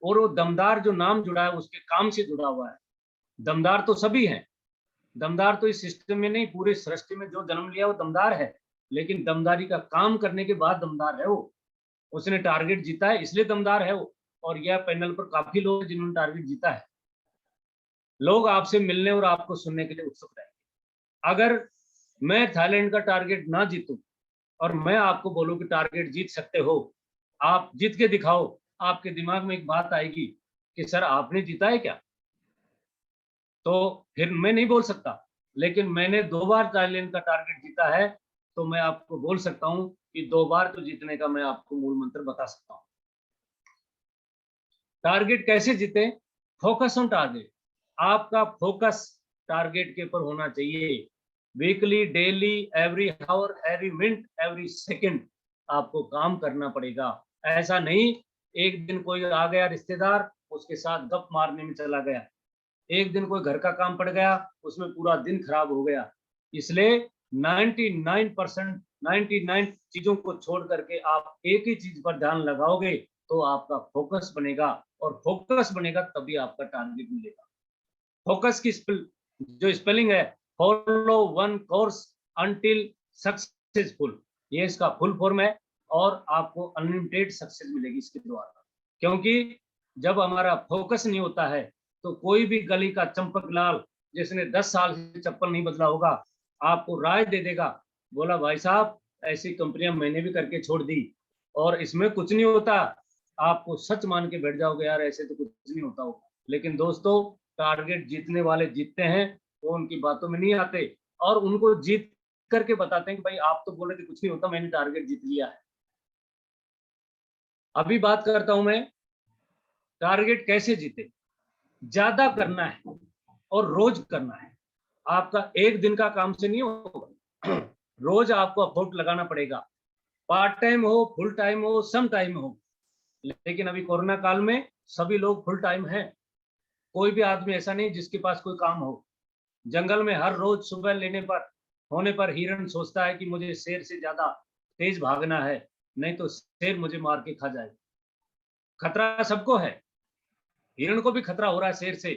और वो दमदार जो नाम जुड़ा है उसके काम से जुड़ा हुआ है। दमदार तो सभी हैं, दमदार तो इस सिस्टम में नहीं, पूरे सृष्टि में जो जन्म लिया वो दमदार है, लेकिन दमदारी का काम करने के बाद दमदार है वो। उसने टारगेट जीता है इसलिए दमदार है वो। और यह पैनल पर काफी लोग हैं जिन्होंने टारगेट जीता है। लोग आपसे मिलने और आपको सुनने के लिए उत्सुक रहेंगे। अगर मैं थाईलैंड का टारगेट ना जीतूं और मैं आपको बोलूं कि टारगेट जीत सकते हो, आप जीत के दिखाओ, आपके दिमाग में एक बात आएगी कि सर आपने जीता है क्या? तो फिर मैं नहीं बोल सकता। लेकिन मैंने 2 बार थाईलैंड का टारगेट जीता है तो मैं आपको बोल सकता हूं कि 2 बार तो जीतने का मैं आपको मूल मंत्र बता सकता हूं। टारगेट कैसे जीते? Focus on target. आपका फोकस टारगेट के ऊपर होना चाहिए। Weekly, daily, every hour, every minute, every second आपको काम करना पड़ेगा। ऐसा नहीं एक दिन कोई आ गया रिश्तेदार, उसके साथ गप मारने में चला गया, एक दिन कोई घर का काम पड़ गया, उसमें पूरा दिन खराब हो गया। इसलिए 99% 99 चीजों को छोड़ करके आप एक ही चीज पर ध्यान लगाओगे तो आपका फोकस बनेगा, और फोकस बनेगा तभी आपका टारगेट मिलेगा। फोकस की जो स्पेलिंग है, follow one course until successful, ये इसका फुल फॉर्म है। और आपको अनलिमिटेड सक्सेस मिलेगी इसके द्वारा। क्योंकि जब हमारा फोकस नहीं होता है तो कोई भी गली का चंपक लाल जिसने 10 साल से चप्पल नहीं बदला होगा आपको राय दे देगा, बोला भाई साहब ऐसी कंपनियां मैंने भी करके छोड़ दी और इसमें कुछ नहीं होता। आपको सच मान के बैठ जाओगे यार ऐसे तो कुछ नहीं होता होगा। लेकिन दोस्तों टारगेट जीतने वाले जीतते हैं, वो उनकी बातों में नहीं आते और उनको जीत करके बताते हैं कि भाई आप तो बोल रहे थे कुछ नहीं होता, मैंने टारगेट जीत लिया है। अभी बात करता हूं मैं टारगेट कैसे जीते। ज्यादा करना है और रोज करना है। आपका एक दिन का काम से नहीं होगा, रोज आपको एफर्ट लगाना पड़ेगा। पार्ट टाइम हो, फुल टाइम हो, सम टाइम हो, लेकिन अभी कोरोना काल में सभी लोग फुल टाइम हैं। कोई भी आदमी ऐसा नहीं जिसके पास कोई काम हो। जंगल में हर रोज सुबह होने पर हिरण सोचता है कि मुझे शेर से ज्यादा तेज भागना है, नहीं तो शेर मुझे मार के खा जाए। खतरा सबको है, हिरण को भी खतरा हो रहा है शेर से,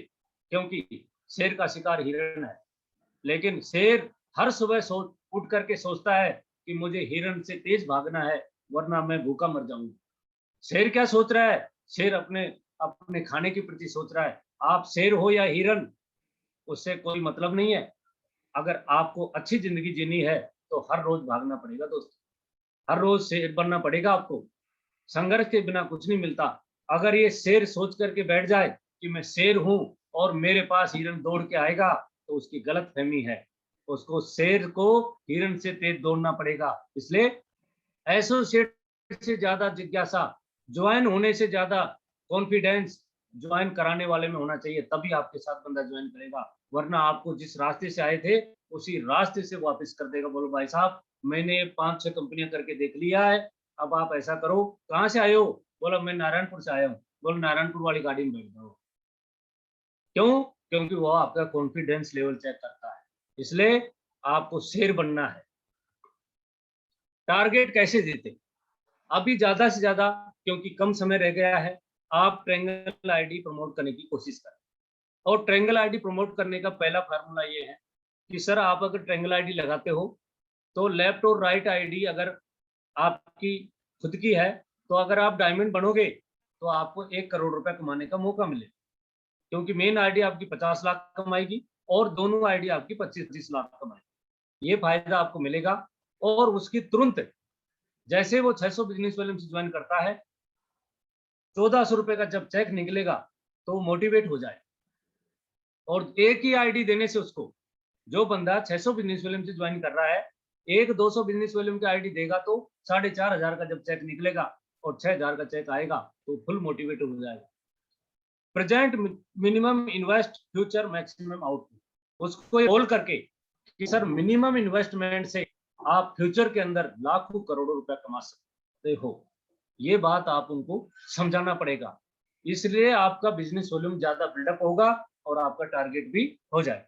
क्योंकि शेर का शिकार हिरण है। लेकिन शेर हर सुबह उठ करके सोचता है कि मुझे हिरण से तेज भागना है, वरना मैं भूखा मर जाऊंगा। शेर क्या सोच रहा है? शेर अपने अपने खाने के प्रति सोच रहा है। आप शेर हो या हिरण, उससे कोई मतलब नहीं है। अगर आपको अच्छी जिंदगी जीनी है तो हर रोज भागना पड़ेगा दोस्त, हर रोज शेर बनना पड़ेगा आपको। संघर्ष के बिना कुछ नहीं मिलता। अगर ये शेर सोच करके बैठ जाए कि मैं शेर हूं और मेरे पास हिरण दौड़ के आएगा, तो उसकी गलत फहमी है। उसको शेर को हिरण से तेज दौड़ना पड़ेगा। इसलिए एसोसिएट से ज्यादा जिज्ञासा, ज्वाइन होने से ज्यादा कॉन्फिडेंस ज्वाइन कराने वाले में होना चाहिए, तभी आपके साथ बंदा ज्वाइन करेगा। वरना आपको जिस रास्ते से आए थे उसी रास्ते से वापस कर देगा। बोलो भाई साहब, मैंने 5-6 कंपनियां करके देख लिया है, अब आप ऐसा करो। कहाँ से आए हो? बोला मैं नारायणपुर से आया हूँ। बोलो नारायणपुर वाली गाड़ी में बैठ जाओ। क्यों? क्योंकि वो आपका कॉन्फिडेंस लेवल चेक करता है। इसलिए आपको शेर बनना है। टारगेट कैसे देते? अभी ज्यादा से ज्यादा, क्योंकि कम समय रह गया है, आप ट्रायंगल आईडी प्रमोट करने की कोशिश करें। और ट्रायंगल आईडी प्रमोट करने का पहला फार्मूला ये है कि सर, आप अगर ट्रायंगल आईडी लगाते हो तो लेफ्ट और राइट आईडी अगर आपकी खुद की है, तो अगर आप डायमंड बनोगे तो आपको 1 करोड़ रुपए कमाने का मौका मिले, क्योंकि मेन आईडी आपकी 50 लाख कमाएगी और दोनों आईडी आपकी 25-25 लाख कमाएगी। ये फायदा आपको मिलेगा। और उसकी तुरंत जैसे वो 600 बिजनेस वैल्यूम से ज्वाइन करता है, 1400 रुपए का जब चेक निकलेगा तो वो मोटिवेट हो जाए। और एक ही आईडी देने से उसको, जो बंदा 600 बिजनेस वैल्यूम से ज्वाइन कर रहा है, एक 200 बिजनेस वैल्यूम की आईडी देगा तो 4500 का जब चेक निकलेगा और 6000 का चेक आएगा तो फुल मोटिवेट हो जाएगा। Present minimum invest, future maximum output, उसको बोल करके कि सर मिनिमम इन्वेस्टमेंट से आप फ्यूचर के अंदर लाखों करोड़ों रुपया कमा सकते हो। ये बात आप उनको समझाना पड़ेगा। इसलिए आपका बिजनेस वॉल्यूम ज्यादा बिल्डअप होगा और आपका टारगेट भी हो जाएगा।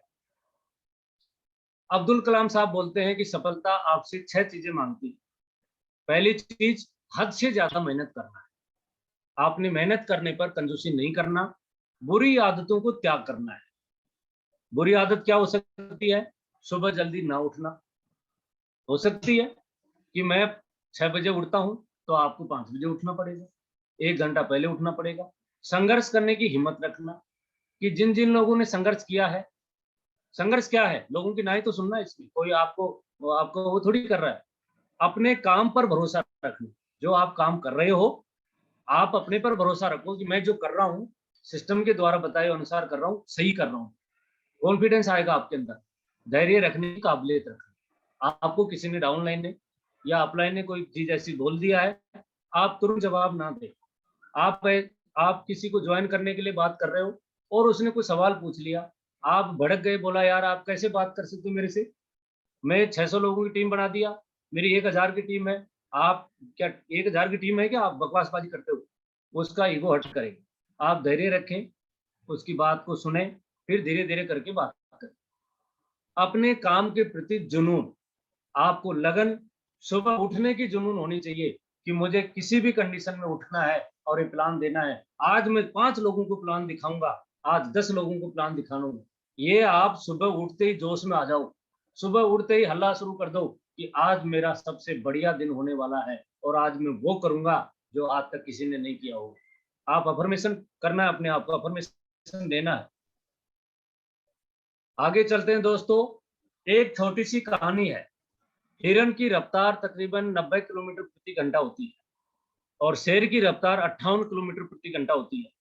अब्दुल कलाम साहब बोलते हैं कि सफलता आपसे 6 चीजें मांगती है। पहली चीज, हद से ज्यादा मेहनत करना है। आपने मेहनत करने पर कंजूसी नहीं करना। बुरी आदतों को त्याग करना है। बुरी आदत क्या हो सकती है? सुबह जल्दी ना उठना। हो सकती है कि मैं 6 बजे उठता हूं तो आपको 5 बजे उठना पड़ेगा, 1 घंटा पहले उठना पड़ेगा। संघर्ष करने की हिम्मत रखना, कि जिन जिन लोगों ने संघर्ष किया है, संघर्ष क्या है, लोगों की ना ही तो सुनना। इसमें कोई आपको वो थोड़ी कर रहा है। अपने काम पर भरोसा रखना। जो आप काम कर रहे हो, आप अपने पर भरोसा रखो कि मैं जो कर रहा हूँ, सिस्टम के द्वारा बताए अनुसार कर रहा हूँ, सही कर रहा हूँ। कॉन्फिडेंस आएगा आपके अंदर। धैर्य रखने की काबिलियत रखना। आपको किसी ने डाउनलाइन ने या अपलाइन ने कोई चीज ऐसी बोल दिया है, आप तुरंत जवाब ना दें। आप आप किसी को ज्वाइन करने के लिए बात कर रहे हो और उसने कोई सवाल पूछ लिया, आप भड़क गए, बोला यार आप कैसे बात कर सकते हो मेरे से, मैं 600 लोगों की टीम बना दिया, मेरी 1000 की टीम है। आप क्या 1000 की टीम है क्या? आप बकवासबाजी करते हो। उसका ईगो हट करेगा। आप धैर्य रखें, उसकी बात को सुने, फिर धीरे धीरे करके बात करें। अपने काम के प्रति जुनून, आपको लगन, सुबह उठने की जुनून होनी चाहिए कि मुझे किसी भी कंडीशन में उठना है और ये प्लान देना है। आज मैं 5 लोगों को प्लान दिखाऊंगा, आज 10 लोगों को प्लान दिखाऊंगा। ये आप सुबह उठते ही जोश में आ जाओ, सुबह उठते ही हल्ला शुरू कर दो कि आज मेरा सबसे बढ़िया दिन होने वाला है और आज मैं वो करूंगा जो आज तक किसी ने नहीं किया होगा। आप अफर्मेशन करना है, अपने आप को अफर्मेशन देना है। आगे चलते हैं दोस्तों। एक छोटी सी कहानी है। हिरण की रफ्तार तकरीबन 90 किलोमीटर प्रति घंटा होती है और शेर की रफ्तार 58 किलोमीटर प्रति घंटा होती है।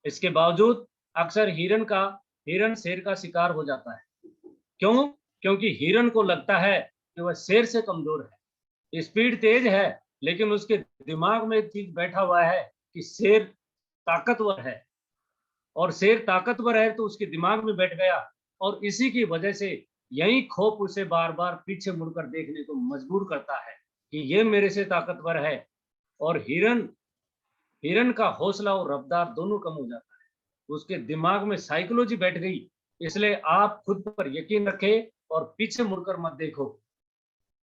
इसके बावजूद अक्सर हिरण शेर का शिकार हो जाता है। क्यों? क्योंकि हिरण को लगता है कि वह शेर से कमजोर है। स्पीड तेज है, लेकिन उसके दिमाग में एक चीज बैठा हुआ है कि शेर ताकतवर है, और शेर ताकतवर है तो उसके दिमाग में बैठ गया, और इसी की वजह से यही खौफ उसे बार बार पीछे मुड़कर देखने को मजबूर करता है। कि ये मेरे से ताकतवर है, और हिरन का हौसला और रफ्तार दोनों कम हो जाता है, उसके दिमाग में साइकोलॉजी बैठ गई। इसलिए आप खुद पर यकीन रखें और पीछे मुड़कर मत देखो।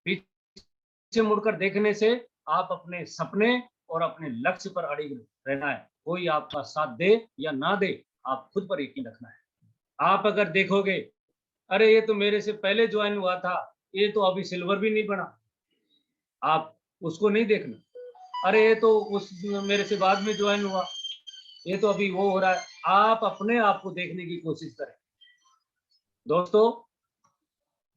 पीछे मुड़कर देखने से आप अपने सपने और अपने लक्ष्य पर अड़िग रहना है। कोई आपका साथ दे या ना दे, आप खुद पर यकीन रखना है। आप अगर देखोगे, अरे ये तो मेरे से पहले ज्वाइन हुआ था, ये तो अभी सिल्वर भी नहीं बना, आप उसको नहीं देखना। अरे ये तो उस मेरे से बाद में ज्वाइन हुआ, ये तो अभी वो हो रहा है। आप अपने आप को देखने की कोशिश करें दोस्तों।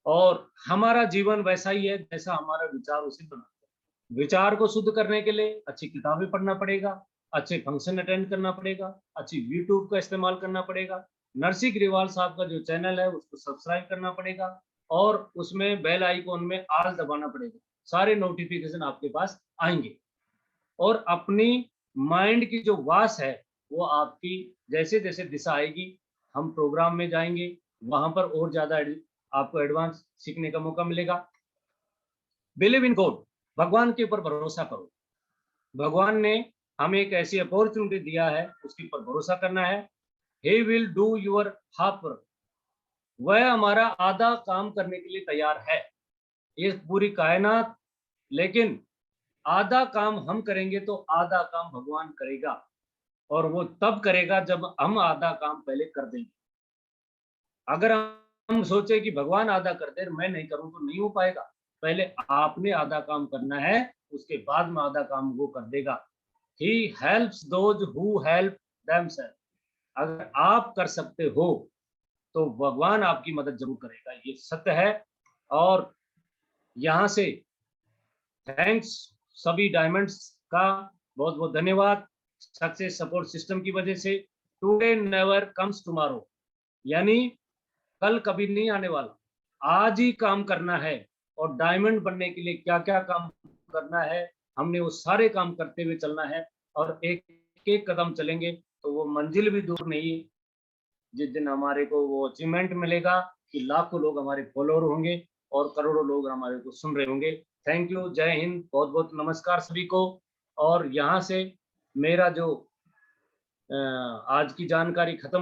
और हमारा जीवन वैसा ही है जैसा हमारा विचार उसे बनाता है। विचार को शुद्ध करने के लिए अच्छी किताबें पढ़ना पड़ेगा, अच्छे फंक्शन अटेंड करना पड़ेगा, अच्छी यूट्यूब का इस्तेमाल करना पड़ेगा, नरसी ग्रेवाल साहब का जो चैनल है उसको सब्सक्राइब करना पड़ेगा, और उसमें बेल आइकॉन में ऑल दबाना पड़ेगा। सारे नोटिफिकेशन आपके पास आएंगे। और अपनी माइंड की जो वास है वो आपकी जैसे जैसे दिशा आएगी, हम प्रोग्राम में जाएंगे, वहां पर और ज्यादा आपको एडवांस सीखने का मौका मिलेगा। बिलीव इन गॉड, भगवान के ऊपर भरोसा करो। भगवान ने हमें एक ऐसी अपॉर्चुनिटी दिया है, उसके ऊपर भरोसा करना है। He will do your half work, वह हमारा आधा काम करने के लिए तैयार है, ये पूरी कायनात। लेकिन आधा काम हम करेंगे तो आधा काम भगवान करेगा, और वो तब करेगा जब हम आधा काम पहले कर देंगे। अगर हम सोचे कि भगवान आधा कर दे, मैं नहीं करूं, तो नहीं हो पाएगा। पहले आपने आधा काम करना है, उसके बाद में आधा काम वो कर देगा। He helps those who help themselves. अगर आप कर सकते हो तो भगवान आपकी मदद जरूर करेगा, ये सत्य है। और यहाँ से थैंक्स सभी डायमंड्स का बहुत बहुत धन्यवाद, सक्सेस सपोर्ट सिस्टम की वजह से। टुडे नेवर कम्स टुमारो, यानी कल कभी नहीं आने वाला, आज ही काम करना है। और डायमंड बनने के लिए क्या क्या काम करना है, हमने वो सारे काम करते हुए चलना है, और एक एक कदम चलेंगे तो वो मंजिल भी दूर नहीं है। जिस दिन हमारे को वो अचीवमेंट मिलेगा कि लाखों लोग हमारे फॉलोअर होंगे और करोड़ों लोग हमारे को सुन रहे होंगे। थैंक यू, जय हिंद, बहुत बहुत नमस्कार सभी को। और यहाँ से मेरा जो आज की जानकारी खत्म